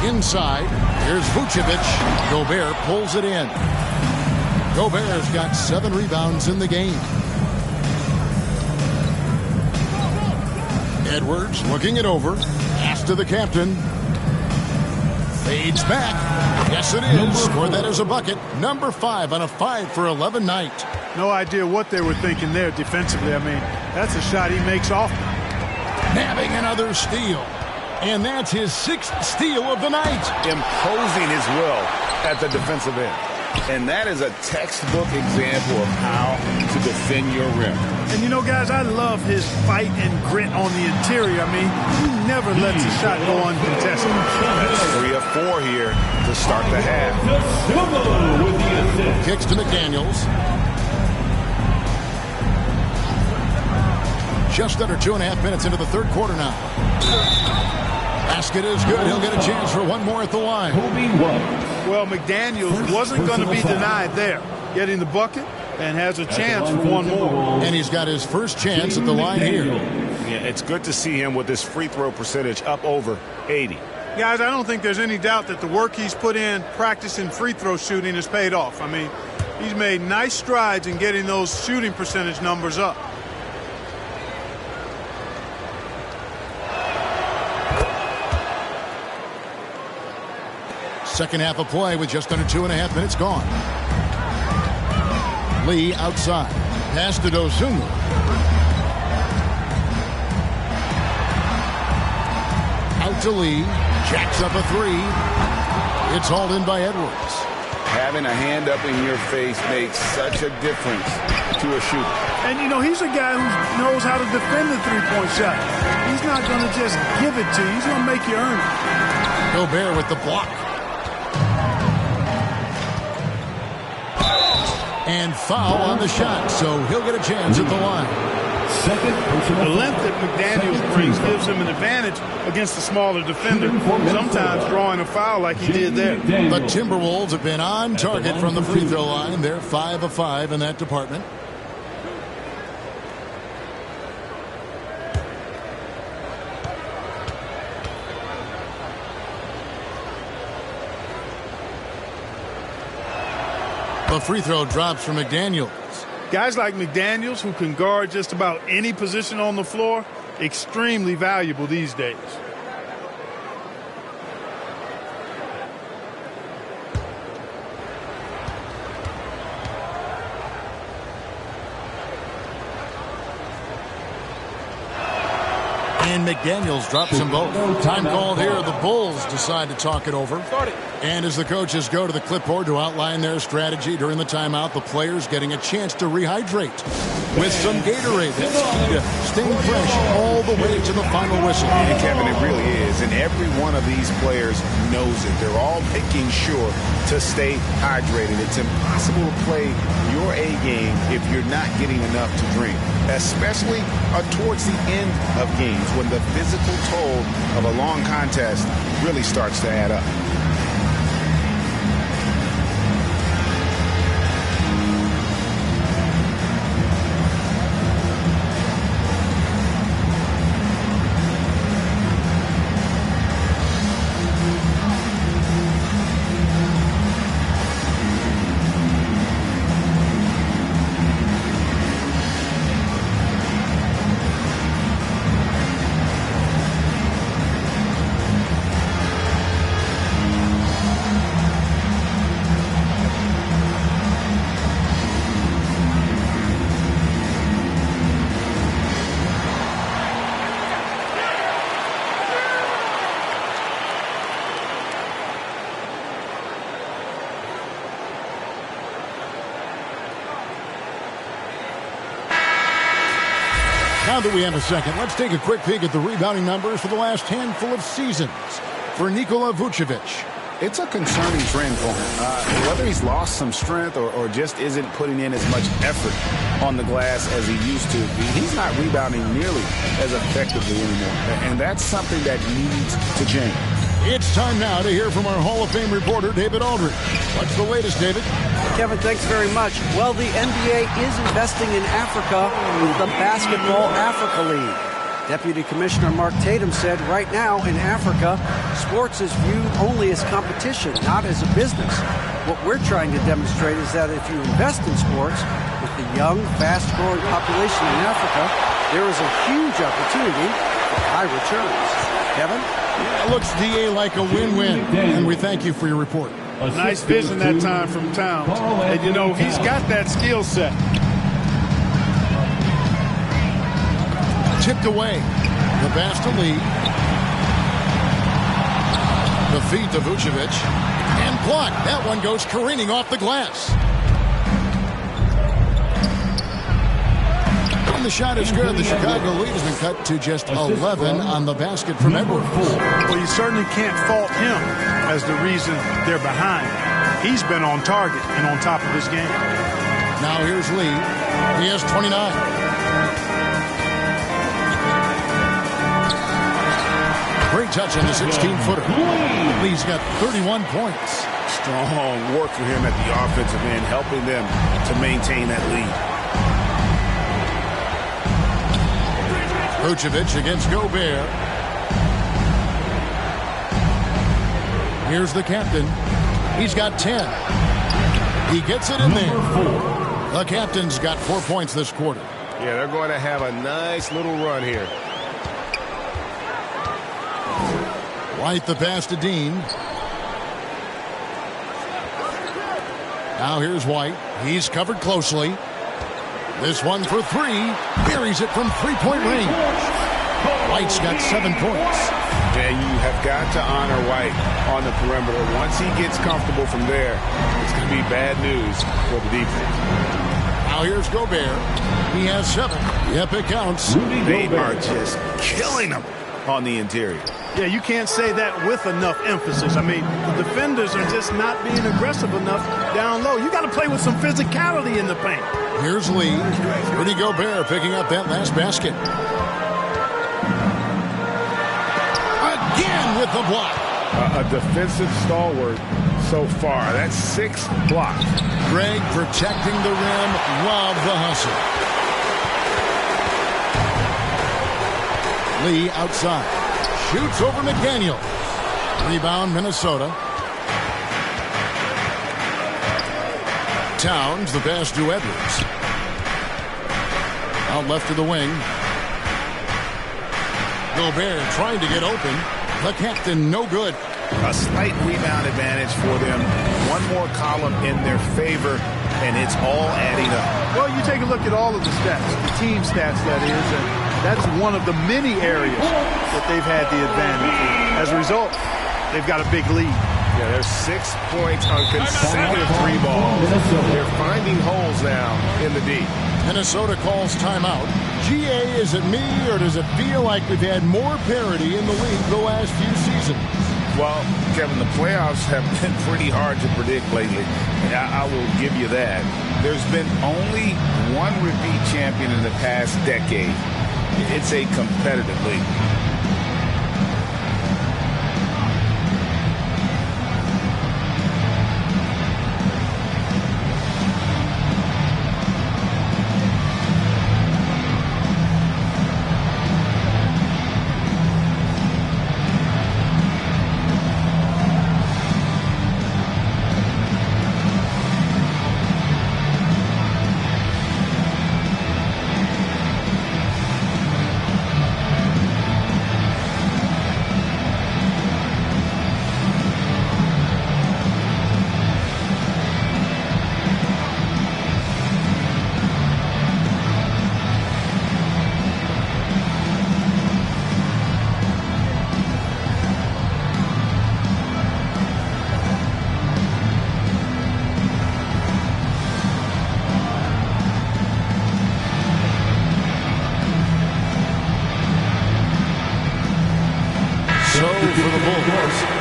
Inside, here's Vucevic. Gobert pulls it in. Gobert's got 7 rebounds in the game. Edwards looking it over. Pass to the captain. Fades back. Yes, it is. Scored that as a bucket. Number 5 on a 5 for 11 night. No idea what they were thinking there defensively. I mean, that's a shot he makes often. Nabbing another steal. And that's his 6th steal of the night. Imposing his will at the defensive end. And that is a textbook example of how to defend your rim. And you know, guys, I love his fight and grit on the interior. I mean, he never lets a shot go uncontested. That's 3 of 4 here to start the half. Kicks to McDaniels. Just under 2.5 minutes into the third quarter now. Basket is good. He'll get a chance for one more at the line. Well, McDaniels wasn't going to be denied there. Getting the bucket and has a chance for one more. And he's got his first chance at the line here. Yeah, it's good to see him with his free throw percentage up over 80. Guys, I don't think there's any doubt that the work he's put in practicing free throw shooting has paid off. I mean, he's made nice strides in getting those shooting percentage numbers up. Second half of play with just under 2.5 minutes gone. Lee outside. Pass to Dosunmu. Out to Lee. Jacks up a 3. It's hauled in by Edwards. Having a hand up in your face makes such a difference to a shooter. And, you know, he's a guy who knows how to defend the three-point shot. He's not going to just give it to you. He's going to make you earn it. Gobert with the block. And foul on the shot, so he'll get a chance at the line. The length that McDaniels brings gives him an advantage against the smaller defender, sometimes drawing a foul like he did there. The Timberwolves have been on target from the free throw line. They're 5 of 5 in that department. The free throw drops for McDaniels. Guys like McDaniels, who can guard just about any position on the floor, extremely valuable these days. And McDaniels drops them both. Time called here. The Bulls decide to talk it over. And as the coaches go to the clipboard to outline their strategy during the timeout, the players getting a chance to rehydrate with some Gatorade. That's key to staying fresh all the way to the final whistle. And Kevin, it really is. And every one of these players knows it. They're all making sure to stay hydrated. It's impossible to play your A game if you're not getting enough to drink, especially towards the end of games when the physical toll of a long contest really starts to add up. Now that we have a second, let's take a quick peek at the rebounding numbers for the last handful of seasons for Nikola Vucevic. It's a concerning trend for him. Whether he's lost some strength or just isn't putting in as much effort on the glass as he used to, he's not rebounding nearly as effectively anymore. And that's something that needs to change. It's time now to hear from our Hall of Fame reporter, David Aldridge. What's the latest, David? Kevin, thanks very much. Well, the NBA is investing in Africa with the Basketball Africa League. Deputy Commissioner Mark Tatum said right now in Africa, sports is viewed only as competition, not as a business. What we're trying to demonstrate is that if you invest in sports, with the young, fast-growing population in Africa, there is a huge opportunity for high returns. Kevin? It looks, DA, like a win-win, and we thank you for your report. Nice vision that time from Towns. And, you know, he's got that skill set. Tipped away. The Basta lead. The feed to Vucevic. And blocked. That one goes careening off the glass. And the shot is good. The Chicago lead has been cut to just 11 on the basket from Edwards. Well, you certainly can't fault him as the reason they're behind. He's been on target and on top of his game. Now here's Lee. He has 29. Great touch on the 16-footer. Lee's got 31 points. Strong work for him at the offensive end, helping them to maintain that lead. Vucevic against Gobert. Here's the captain. He's got 10. He gets it in there. The captain's got 4 points this quarter. Yeah, they're going to have a nice little run here. White the pass to Dean. Now here's White. He's covered closely. This one for three. Buries it from three-point range. White's got 7 points. Yeah, you have got to honor White on the perimeter. Once he gets comfortable from there, it's going to be bad news for the defense. Now here's Gobert. He has 7. Yep, it counts. They are just killing him on the interior. Yeah, you can't say that with enough emphasis. I mean, the defenders are just not being aggressive enough down low. You got to play with some physicality in the paint. Here's Lee. Rudy Gobert picking up that last basket. Again with the block. A defensive stalwart so far. That's 6 blocks. Greg protecting the rim. Love the hustle. Lee outside. Shoots over McDaniel. Rebound Minnesota. Towns, the pass to Edwards. Out left to the wing. Gobert trying to get open. The captain, no good. A slight rebound advantage for them. One more column in their favor, and it's all adding up. Well, you take a look at all of the stats, the team stats, that is, and that's one of the many areas that they've had the advantage. As a result, they've got a big lead. Yeah, there's 6 points on consecutive 3 balls. They're finding holes now in the D. Minnesota calls timeout. GA, is it me, or does it feel like we've had more parity in the league the last few seasons? Well, Kevin, the playoffs have been pretty hard to predict lately. I will give you that. There's been only one repeat champion in the past decade. It's a competitive league.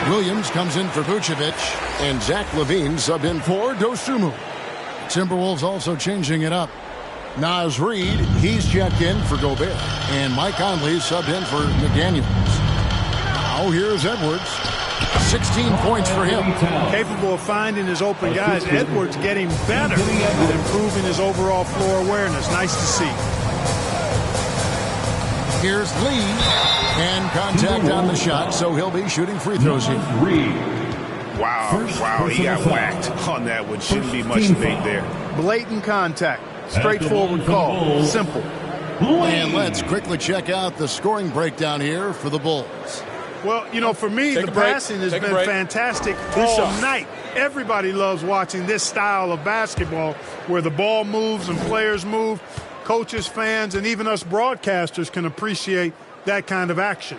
Williams comes in for Vucevic, and Zach LaVine subbed in for Dosunmu. Timberwolves also changing it up. Naz Reid, he's checked in for Gobert, and Mike Conley subbed in for McDaniels. Now here's Edwards. 16 points for him. Capable of finding his open guys. Edwards getting better at improving his overall floor awareness. Nice to see. Here's Lee, and contact on the shot, so he'll be shooting free throws here. Wow, he got whacked on that one. Shouldn't be much debate there. Blatant contact. Straightforward call. Simple. And let's quickly check out the scoring breakdown here for the Bulls. Well, you know, for me, the passing has been fantastic all night. Everybody loves watching this style of basketball where the ball moves and players move. Coaches, fans, and even us broadcasters can appreciate that kind of action.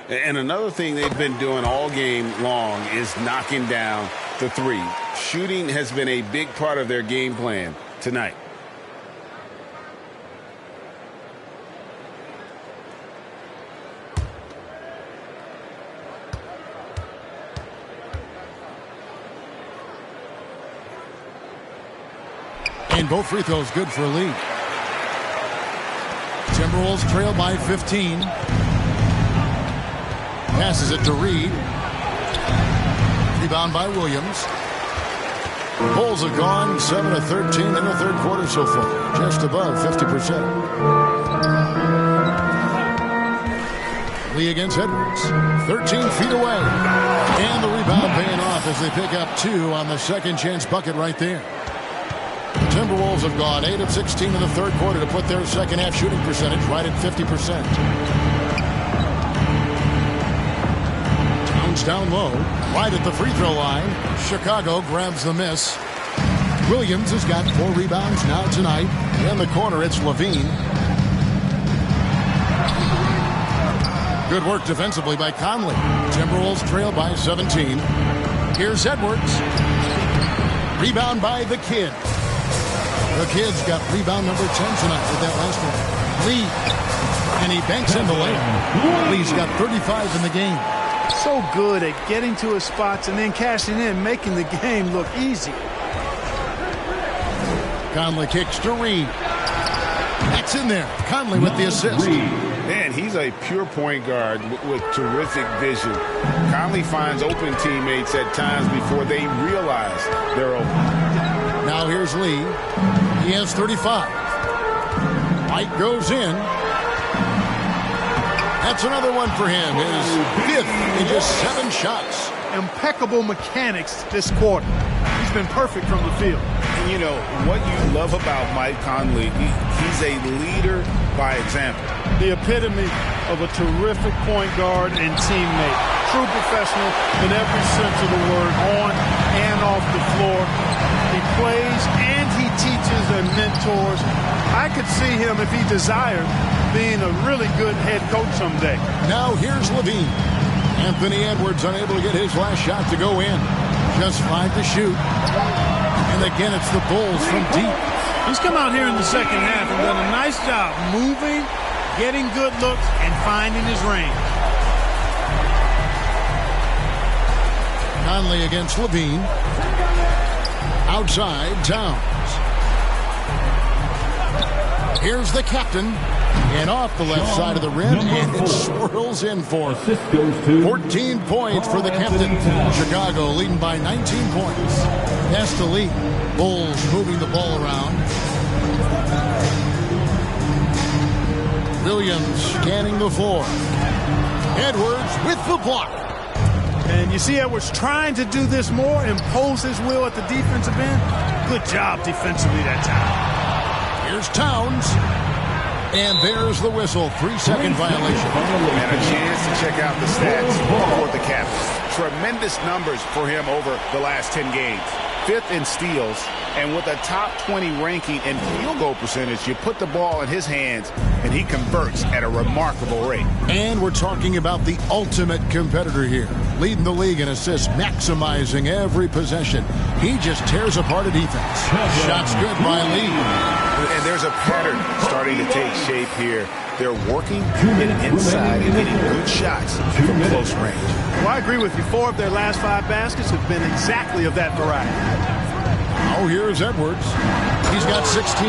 And another thing they've been doing all game long is knocking down the three. Shooting has been a big part of their game plan tonight. And both free throws good for a lead. Timberwolves trail by 15. Passes it to Reid. Rebound by Williams. Bulls have gone 7 of 13 in the third quarter so far, just above 50%. Lee against Edwards, 13 feet away. And the rebound paying off as they pick up 2 on the second chance bucket right there. The Timberwolves have gone 8 of 16 in the third quarter to put their second half shooting percentage right at 50%. Towns down low, right at the free throw line. Chicago grabs the miss. Williams has got 4 rebounds now tonight. In the corner, it's LaVine. Good work defensively by Conley. Timberwolves trail by 17. Here's Edwards. Rebound by the Kid. The Kid's got rebound number 10 tonight with that last one. Lee. And he banks in the lane. Lee's got 35 in the game. So good at getting to his spots and then cashing in, making the game look easy. Conley kicks to Reid. That's in there. Conley with the assist. Man, he's a pure point guard with terrific vision. Conley finds open teammates at times before they realize they're open. Now here's Lee. He has 35. White goes in. That's another one for him. His 5th in just 7 shots. Impeccable mechanics this quarter. He's been perfect from the field. You know, what you love about Mike Conley, he's a leader by example. The epitome of a terrific point guard and teammate. True professional in every sense of the word, on and off the floor. He plays and he teaches and mentors. I could see him, if he desired, being a really good head coach someday. Now here's Levine. Anthony Edwards unable to get his last shot to go in. Just 5 to shoot. And again, it's the Bulls from deep. He's come out here in the second half and done a nice job moving, getting good looks, and finding his range. Conley against Levine. Outside, Towns. Here's the captain. And off the left side of the rim, and it swirls in for 14 points for the captain. Chicago leading by 19 points. That's the lead. Bulls moving the ball around. Williams scanning the floor. Edwards with the block. And you see Edwards trying to do this more, impose his will at the defensive end. Good job defensively that time. Here's Towns. And there's the whistle. 3-second violation. And a chance to check out the stats for the Capitals. Tremendous numbers for him over the last 10 games. 5th in steals, and with a top 20 ranking in field goal percentage, you put the ball in his hands, and he converts at a remarkable rate. And we're talking about the ultimate competitor here. Leading the league in assists, maximizing every possession. He just tears apart a defense. Shots good by Lee. And there's a pattern starting to take shape here. They're working inside and getting good shots from close range. Well, I agree with you. 4 of their last 5 baskets have been exactly of that variety. Oh, here's Edwards. He's got 16.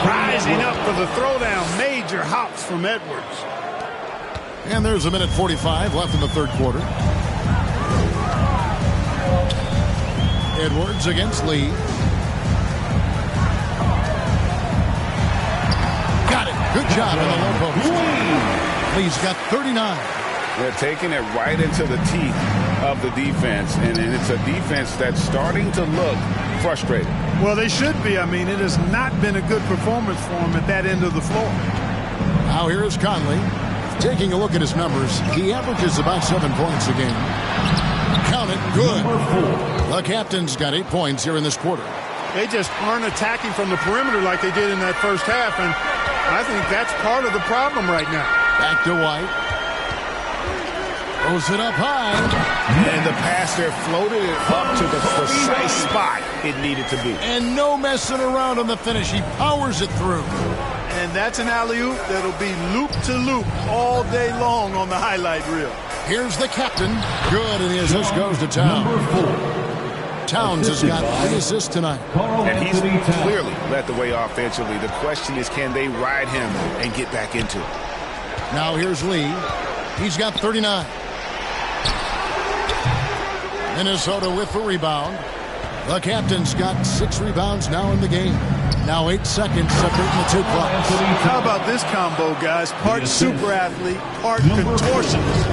Rising up for the throwdown. Major hops from Edwards. And there's a minute 45 left in the third quarter. Edwards against Lee. Got it. Good job in the low post. Lee's got 39. They're taking it right into the teeth of the defense, and it's a defense that's starting to look frustrated. Well, they should be. I mean, it has not been a good performance for them at that end of the floor. Now here is Conley. Taking a look at his numbers, he averages about 7 points a game. Count it, good. The captain's got 8 points here in this quarter. They just aren't attacking from the perimeter like they did in that first half, and I think that's part of the problem right now. Back to White. Throws it up high. And the pass there floated it up to the precise spot it needed to be. And no messing around on the finish. He powers it through. And that's an alley-oop that'll be loop-to-loop all day long on the highlight reel. Here's the captain. Good, and the assist goes to Towns. Towns has got 3 assists tonight. And he's clearly led the way offensively. The question is, can they ride him and get back into it? Now here's Lee. He's got 39. Minnesota with the rebound. The captain's got 6 rebounds now in the game. Now 8 seconds separating the 2 clocks. How about this combo, guys? Part super athlete, part contortionist.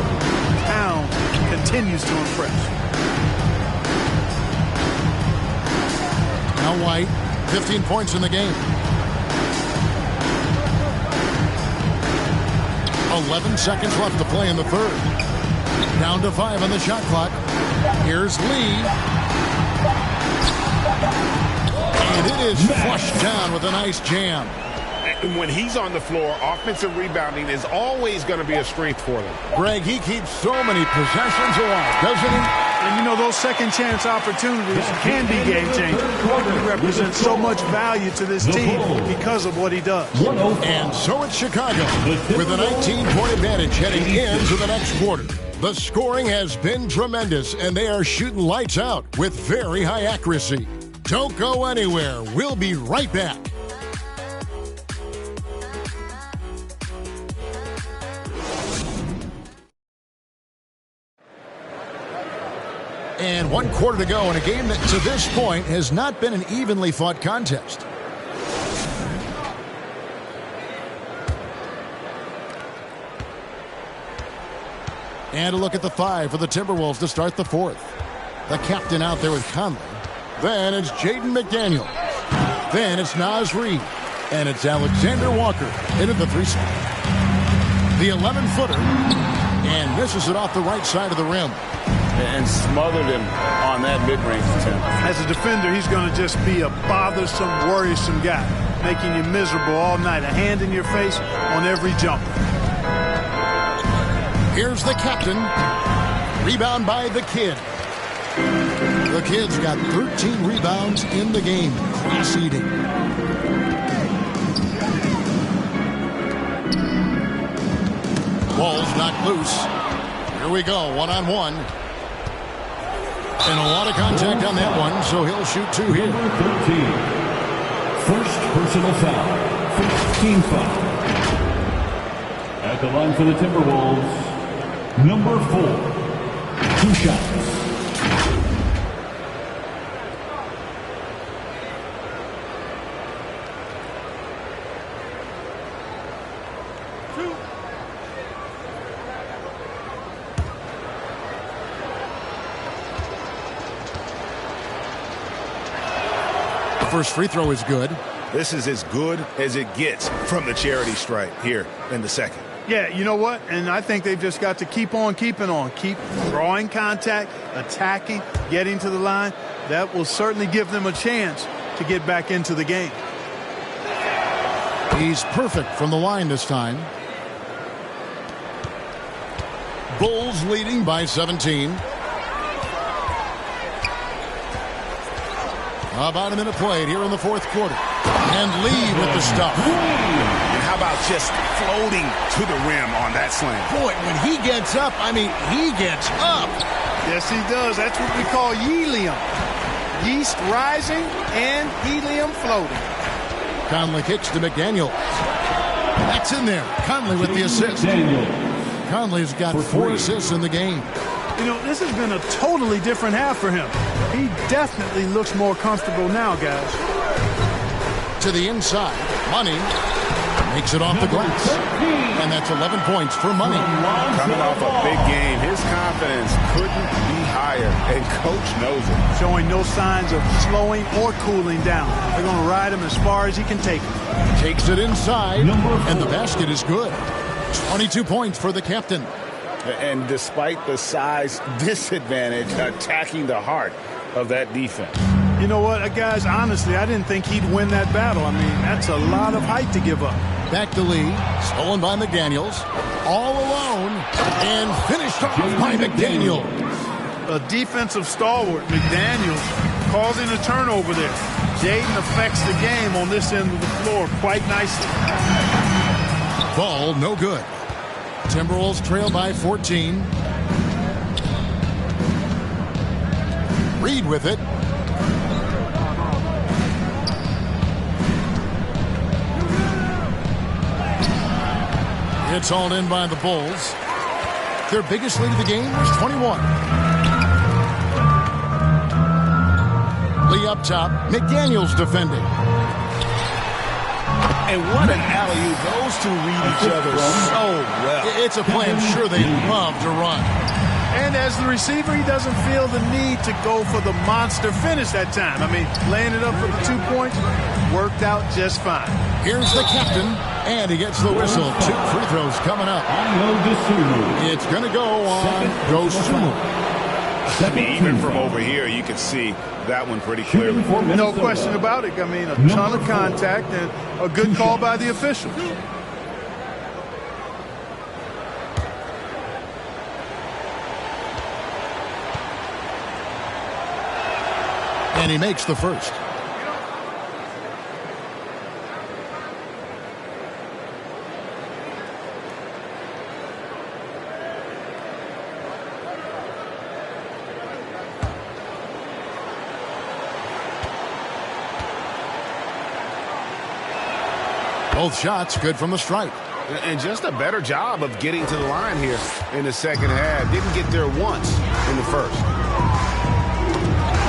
Towns continues to impress. Now White, 15 points in the game. 11 seconds left to play in the third. Down to 5 on the shot clock. Here's Lee. And it is flushed down with a nice jam. When he's on the floor, offensive rebounding is always going to be a strength for them. Greg, he keeps so many possessions alive, doesn't he? And you know, those second chance opportunities can be game changers. He represents so much value to this team because of what he does. And so it's Chicago with a 19-point advantage heading into the next quarter. The scoring has been tremendous, and they are shooting lights out with very high accuracy. Don't go anywhere. We'll be right back. And 1 quarter to go in a game that to this point has not been an evenly fought contest. And a look at the 5 for the Timberwolves to start the 4th. The captain out there with Conley. Then it's Jaden McDaniel. Then it's Naz Reid. And it's Alexander Walker into the 3 spot. The 11-footer. And misses it off the right side of the rim. And smothered him on that mid-range attempt. As a defender, he's going to just be a bothersome, worrisome guy, making you miserable all night. A hand in your face on every jumper. Here's the captain. Rebound by the kid. The kid's got 13 rebounds in the game. Class-eating. Ball's knocked loose. Here we go, one-on-one. And a lot of contact on that one, so he'll shoot 2 here. Number 13. First personal foul. First team foul. At the line for the Timberwolves, number 4. 2 shots. First free throw is good. This is as good as it gets from the charity stripe here in the second. Yeah, you know what? And I think they've just got to keep on keeping on. Keep drawing contact, attacking, getting to the line. That will certainly give them a chance to get back into the game. He's perfect from the line this time. Bulls leading by 17. About a minute played here in the 4th quarter. And Lee with the stuff. And how about just floating to the rim on that slam? Boy, when he gets up, I mean, he gets up. Yes, he does. That's what we call helium. Yeast rising and helium floating. Conley kicks to McDaniel. That's in there. Conley with the assist. Conley's got 4 assists in the game. You know, this has been a totally different half for him. He definitely looks more comfortable now, guys. To the inside. Money makes it off the glass. And that's 11 points for Money. Coming off a big game, his confidence couldn't be higher, and Coach knows it. Showing no signs of slowing or cooling down. They're going to ride him as far as he can take him. Takes it inside, and the basket is good. 22 points for the captain. And despite the size disadvantage, attacking the heart of that defense. You know what, guys, honestly, I didn't think he'd win that battle. I mean, that's a lot of height to give up. Back to Lee, stolen by McDaniels. All alone, and finished off by McDaniels. A defensive stalwart, McDaniels, causing a turnover there. Jaden affects the game on this end of the floor quite nicely. Ball no good. Timberwolves trail by 14. Reid with it. It's all in by the Bulls. Their biggest lead of the game was 21. Lee up top. McDaniels defending. And what an alley-oop. Those two read each other so well. It's a play I'm sure they love to run. And as the receiver, he doesn't feel the need to go for the monster finish that time. I mean, laying it up for the 2 points worked out just fine. Here's the captain, and he gets the whistle. 2 free throws coming up. It's going to go on Dosunmu. I mean, even from over here, you can see that one pretty clearly. No question about it. I mean, a ton of contact and a good call by the officials. And he makes the first. Both shots good from the stripe. And just a better job of getting to the line here in the second half. Didn't get there once in the first.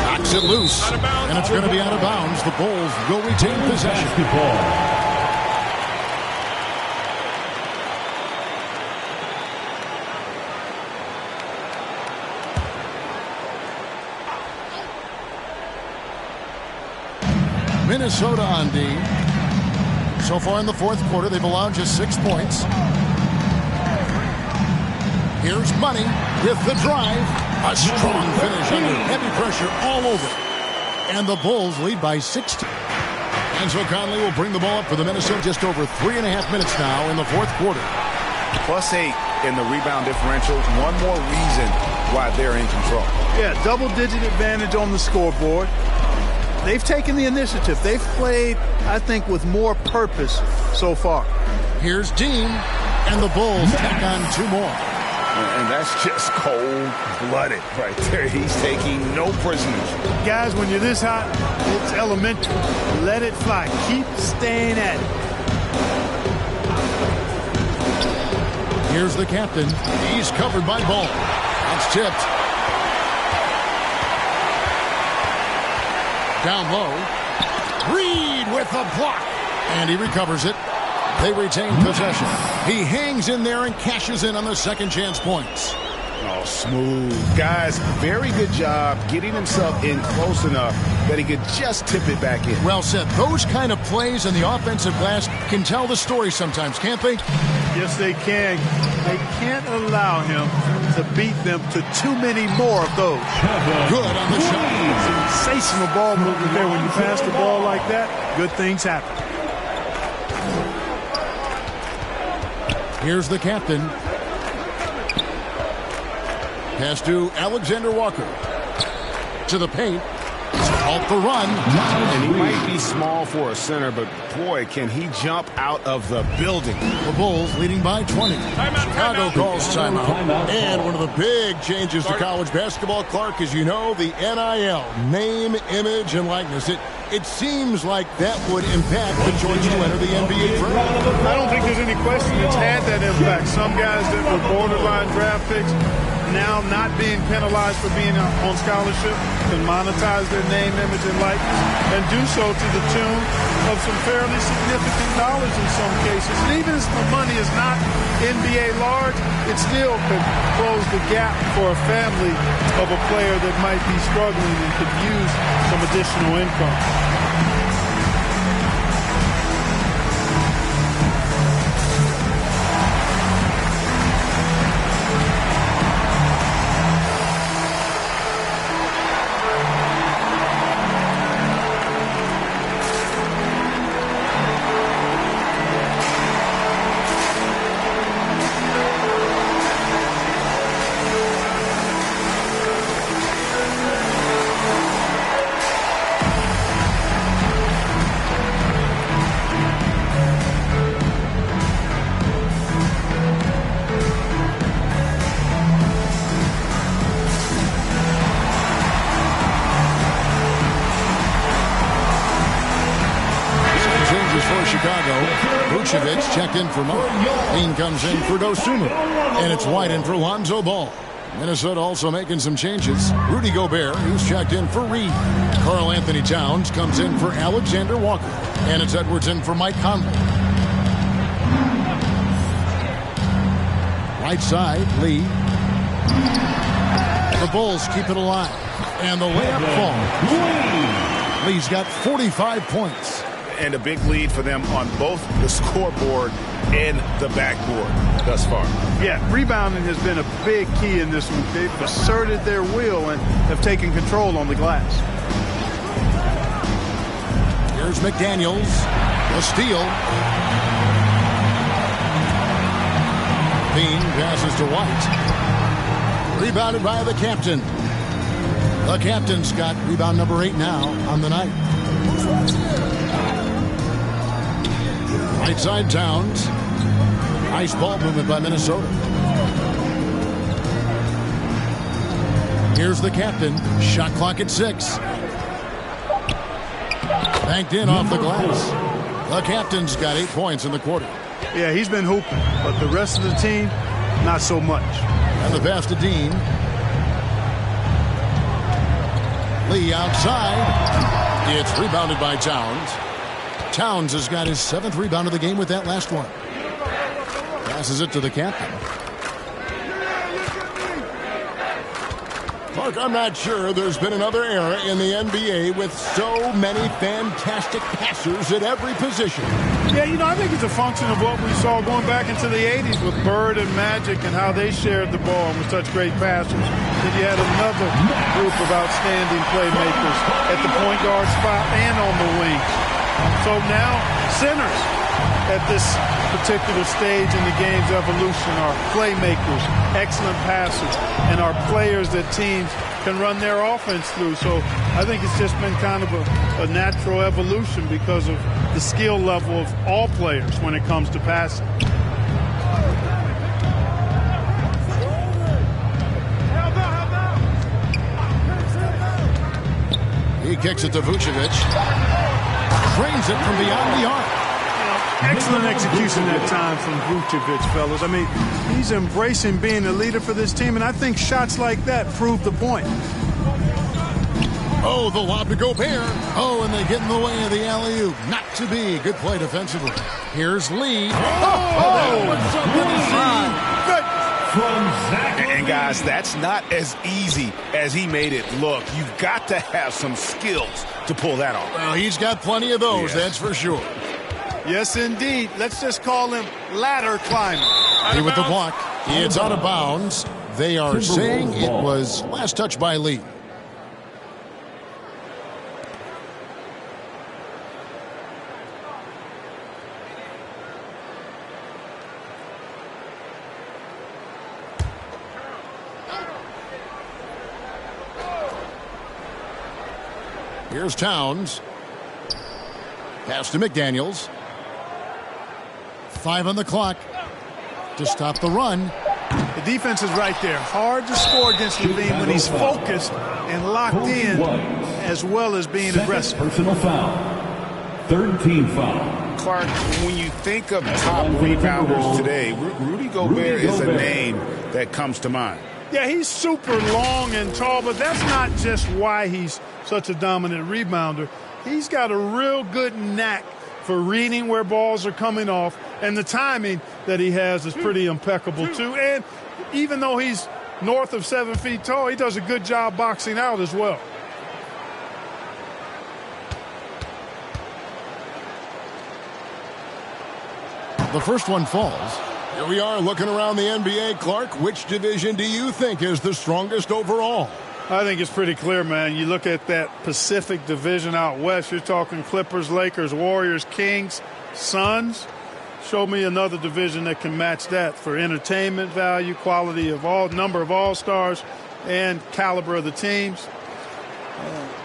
Knocks it loose, and it's going to be out of bounds. The Bulls will retain possession. Minnesota on D. So far in the fourth quarter, they've allowed just 6 points. Here's Money with the drive. A strong finish under heavy pressure all over. And the Bulls lead by 16. Enzo Conley will bring the ball up for the Minnesota. Just over 3.5 minutes now in the fourth quarter. +8 in the rebound differential. One more reason why they're in control. Yeah, double-digit advantage on the scoreboard. They've taken the initiative. They've played, I think, with more purpose so far. Here's Dean, and the Bulls tack on 2 more. And that's just cold-blooded right there. He's taking no prisoners. Guys, when you're this hot, it's elementary. Let it fly. Keep staying at it. Here's the captain. He's covered by Ball. That's tipped. Down low. Reed with the block. And he recovers it. They retain possession. He hangs in there and cashes in on the second chance points. Oh, smooth. Guys, very good job getting himself in close enough that he could just tip it back in. Well said. Those kind of plays in the offensive glass can tell the story sometimes, can't they? Yes, they can. They can't allow him to beat them to too many more of those. Good on the shot. Sensational ball movement there. When you pass the ball like that, good things happen. Here's the captain. Pass to Alexander Walker. To the paint. Off the run. And he might be small for a center, but boy, can he jump out of the building. The Bulls leading by 20. Chicago calls timeout. And one of the big changes to college basketball, Clark, as you know, the NIL. Name, image, and likeness. It seems like that would impact the choice to enter the NBA draft. I don't think there's any question it's had that impact. Some guys that were borderline draft picks now not being penalized for being on scholarship can monetize their name, image, and likeness and do so to the tune of some fairly significant dollars in some cases. And even if the money is not NBA large, it still could close the gap for a family of a player that might be struggling and could use some additional income. Checked in for Mark. Dean comes in for Dosunmu. And it's White in for Lonzo Ball. Minnesota also making some changes. Rudy Gobert, who's checked in for Reed. Karl Anthony Towns comes in for Alexander Walker. And it's Edwards in for Mike Conley. Right side, Lee. The Bulls keep it alive. And the layup falls. Lee's got 45 points. And a big lead for them on both the scoreboard and the backboard thus far. Yeah, rebounding has been a big key in this one. They've asserted their will and have taken control on the glass. Here's McDaniels. A steal. Bean passes to White. Rebounded by the captain. The captain's got rebound number 8 now on the night. Right side Towns. Nice ball movement by Minnesota. Here's the captain. Shot clock at 6. Banked in off the glass. The captain's got 8 points in the quarter. Yeah, he's been hooping, but the rest of the team, not so much. And the pass to Dean. Lee outside. It's rebounded by Towns. Towns has got his 7th rebound of the game with that last one. Passes it to the captain. Mark, I'm not sure there's been another era in the NBA with so many fantastic passers at every position. Yeah, I think it's a function of what we saw going back into the 80s with Bird and Magic and how they shared the ball and were such great passers. Then you had another group of outstanding playmakers at the point guard spot and on the wing. So now centers at this particular stage in the game's evolution are playmakers, excellent passers, and are players that teams can run their offense through. So I think it's just been kind of a natural evolution because of the skill level of all players when it comes to passing. He kicks it to Vucevic. Trains it from beyond the arc. Excellent execution that time from Vucevic, fellas. I mean, he's embracing being a leader for this team, and I think shots like that prove the point. Oh, the lob to Gobert. Oh, and they get in the way of the alley-oop. Not to be. Good play defensively. Here's Lee. And guys, that's not as easy as he made it look. You've got to have some skills to pull that off. Well, he's got plenty of those, that's for sure. Yes, indeed. Let's just call him ladder climber. He with the block. It's out of bounds. They are saying it was last touch by Lee. Here's Towns. Pass to McDaniels. 5 on the clock to stop the run. The defense is right there. Hard to score against LaVine when he's focused and locked in as well as being aggressive. Personal foul. Third team foul. Clark, when you think of top rebounders today, Rudy Gobert is a name that comes to mind. Yeah, he's super long and tall, but that's not just why he's such a dominant rebounder. He's got a real good knack for reading where balls are coming off, and the timing that he has is pretty impeccable too. And even though he's north of 7 feet tall, he does a good job boxing out as well. The first one falls. Here we are looking around the NBA. Clark, which division do you think is the strongest overall? I think it's pretty clear, man. You look at that Pacific Division out west, you're talking Clippers, Lakers, Warriors, Kings, Suns. Show me another division that can match that for entertainment value, quality of number of all-stars, and caliber of the teams.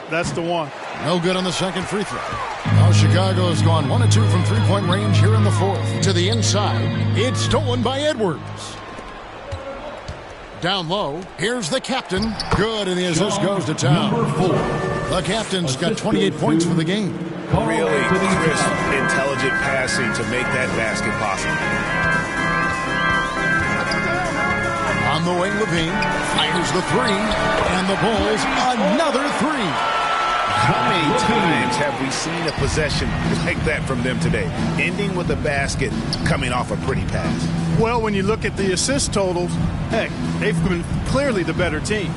That's the one. No good on the second free throw. Now Chicago has gone 1 of 2 from three-point range here in the fourth. To the inside, it's stolen by Edwards. Down low, here's the captain. Good, and the assist goes to Town. The captain's got 28 points for the game. Really crisp, intelligent passing to make that basket possible. On the wing, LaVine fires the three, and the Bulls another three. How many times have we seen a possession like that from them today? Ending with a basket, coming off a pretty pass. Well, when you look at the assist totals, heck, they've been clearly the better team.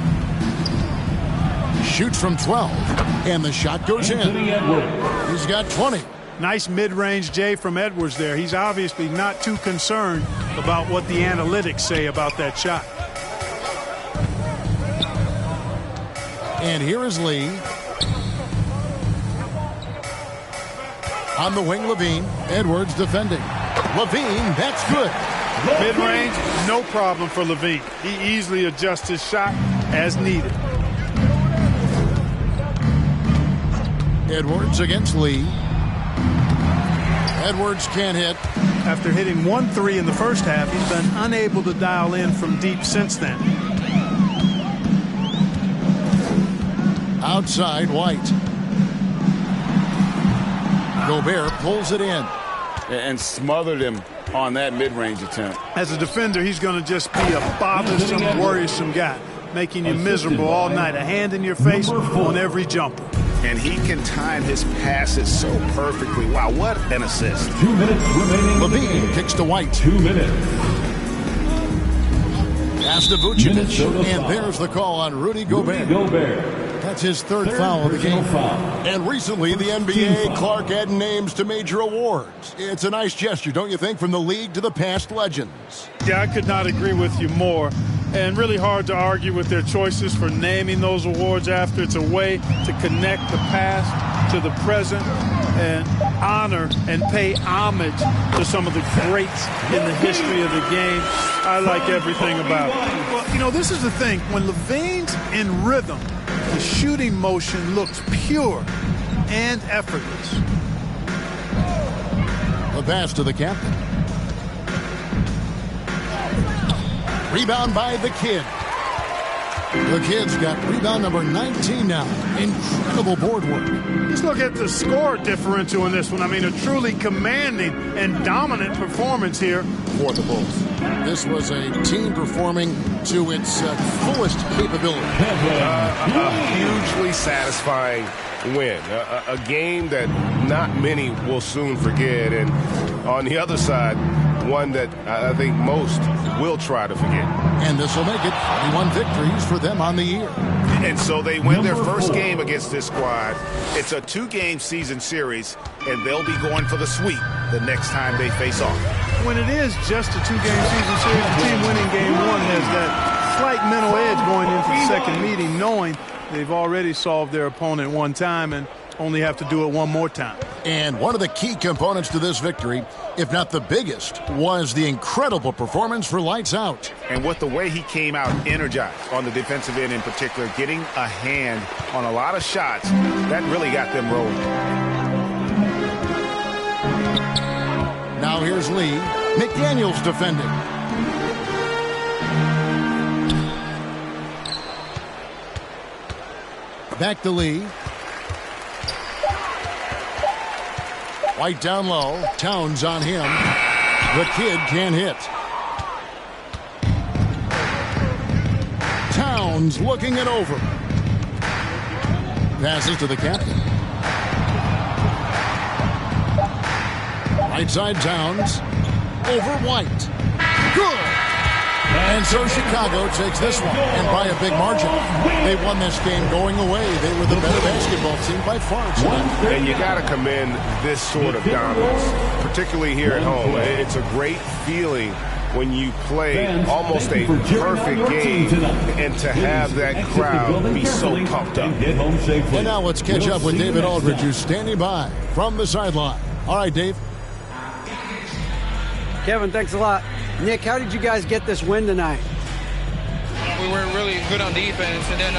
Shoots from 12, and the shot goes in. He's got 20. Nice mid-range J from Edwards there. He's obviously not too concerned about what the analytics say about that shot. And here is Lee. On the wing, LaVine. Edwards defending. LaVine, that's good. Mid-range, no problem for LaVine. He easily adjusts his shot as needed. Edwards against Lee. Edwards can't hit. After hitting 1 3 in the first half, he's been unable to dial in from deep since then. Outside, White. Gobert pulls it in. And smothered him on that mid-range attempt. As a defender, he's going to just be a bothersome, worrisome guy, making you miserable all night, a hand in your face on every jumper. And he can time his passes so perfectly. Wow, what an assist. 2 minutes remaining. LaVine kicks to White. 2 minutes. Pass to Vucevic. And there's the call on Rudy Gobert. That's his third foul of the game. And recently, the NBA, Clark adding names to major awards. It's a nice gesture, don't you think, from the league to the past legends? Yeah, I could not agree with you more. And really hard to argue with their choices for naming those awards after. It's a way to connect the past to the present and honor and pay homage to some of the greats in the history of the game. I like everything about it. Well, you know, this is the thing. When LaVine's in rhythm, the shooting motion looks pure and effortless. The pass to the captain. Rebound by the Kid. The Kid's got rebound number 19 now. Incredible board work. Just look at the score differential in this one. I mean, a truly commanding and dominant performance here for the Bulls. This was a team performing to its fullest capability. A hugely satisfying win. A game that not many will soon forget. And on the other side, one that I think most will try to forget. And this will make it 41 victories for them on the year. And so they win their first game against this squad. It's a 2-game season series, and they'll be going for the sweep the next time they face off. When it is just a 2-game season series, the team winning game one has that slight mental edge going into the second meeting, knowing they've already solved their opponent one time and only have to do it one more time. And one of the key components to this victory, if not the biggest, was the incredible performance for Lights Out. And with the way he came out energized on the defensive end in particular, getting a hand on a lot of shots, that really got them rolling. Now here's Lee. McDaniels defending. Back to Lee. White down low. Towns on him. The Kid can't hit. Towns looking it over. Passes to the captain. Right side Towns. Over White. Good. And so Chicago takes this one, and by a big margin. They won this game going away. They were the better basketball team by far tonight. And you got to commend this sort of dominance, particularly here at home. It's a great feeling when you play almost a perfect game and to have that crowd be so pumped up. And now let's catch up with David Aldridge, who's standing by from the sideline. All right, Dave. Kevin, thanks a lot. Nick, how did you guys get this win tonight? We were really good on defense, and then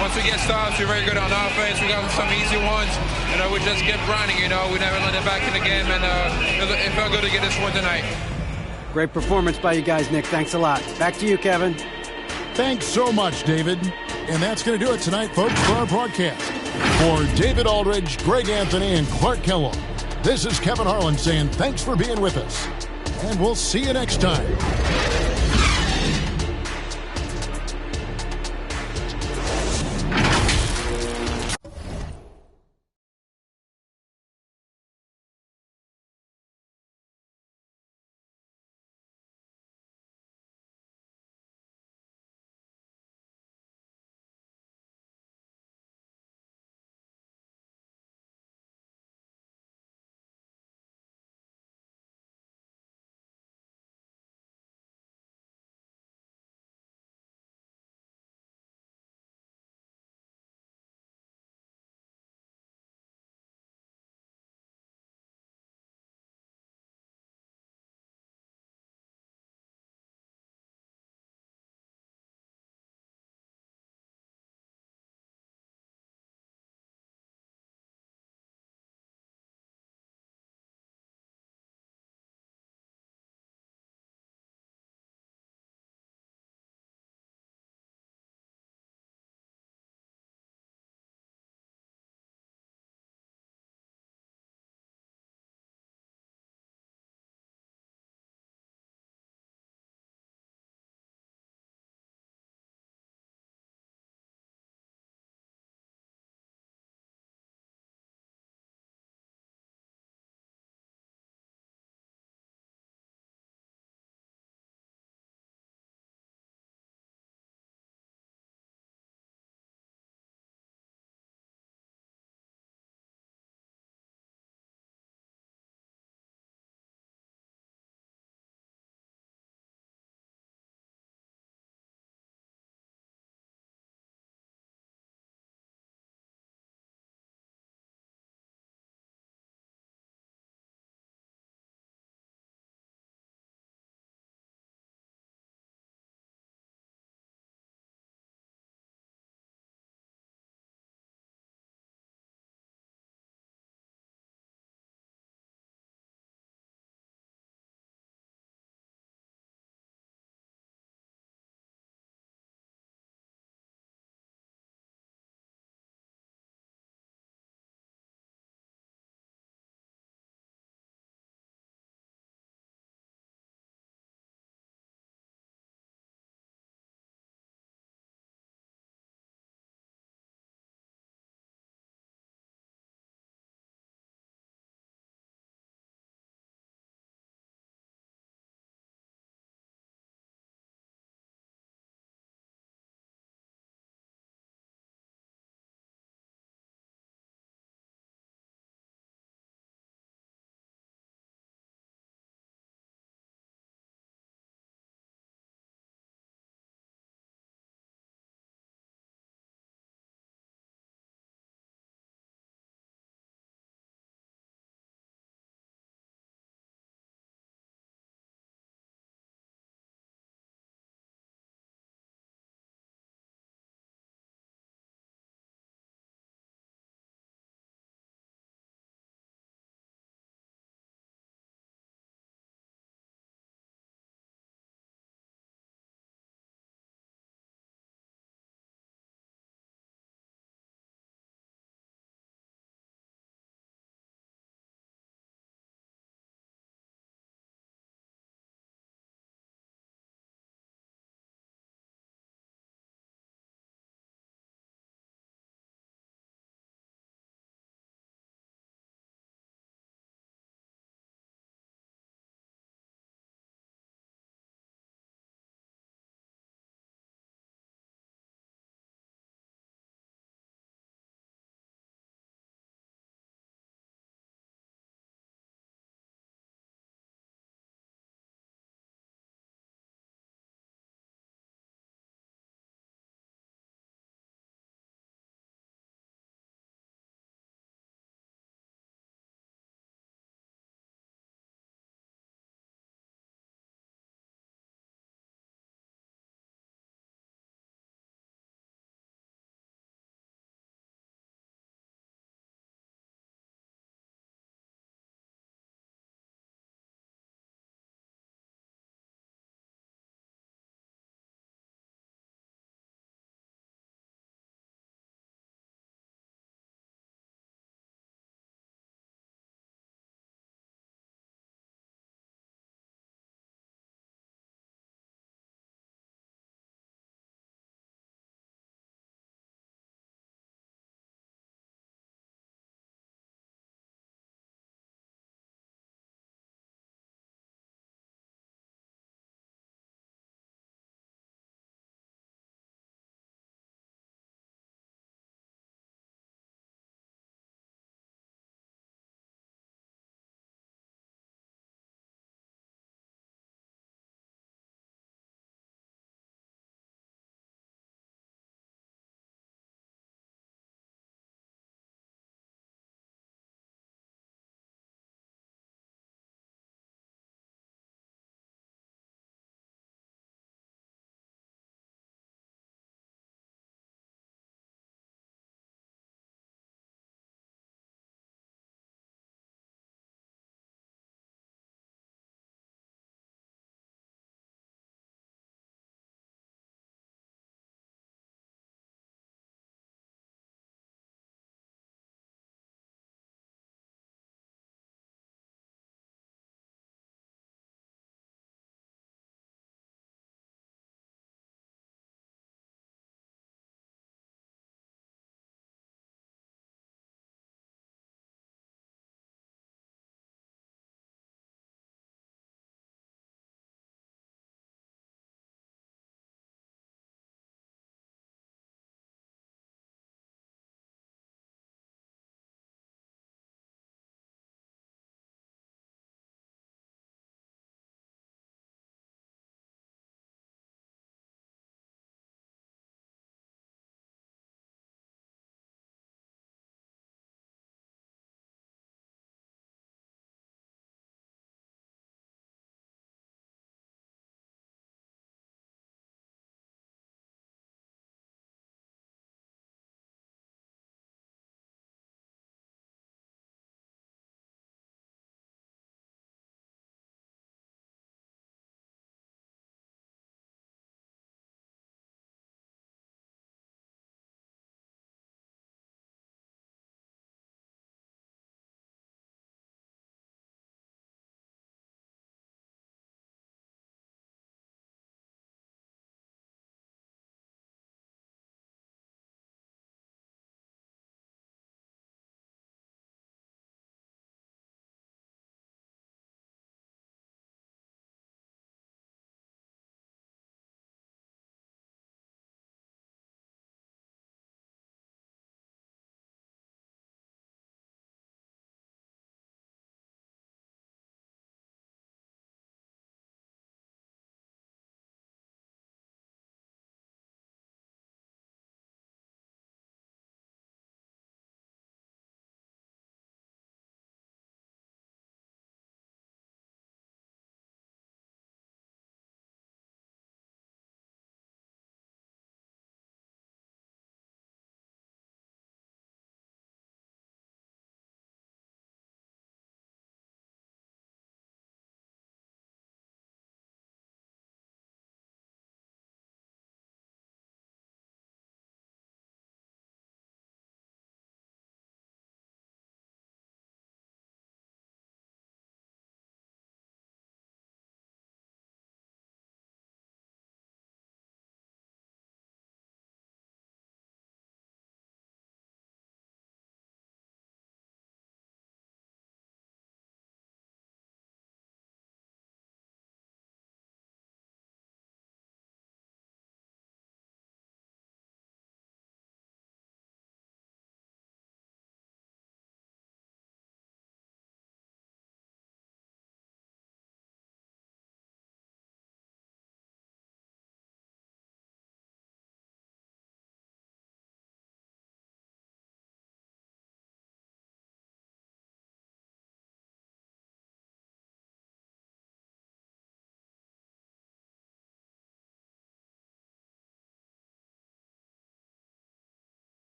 once we get stops, we're very good on offense. We got some easy ones, and we just kept grinding, We never let it back in the game, and it felt good to get this one tonight. Great performance by you guys, Nick. Thanks a lot. Back to you, Kevin. Thanks so much, David. And that's going to do it tonight, folks, for our broadcast. For David Aldridge, Greg Anthony, and Clark Kellogg, this is Kevin Harlan saying thanks for being with us. And we'll see you next time.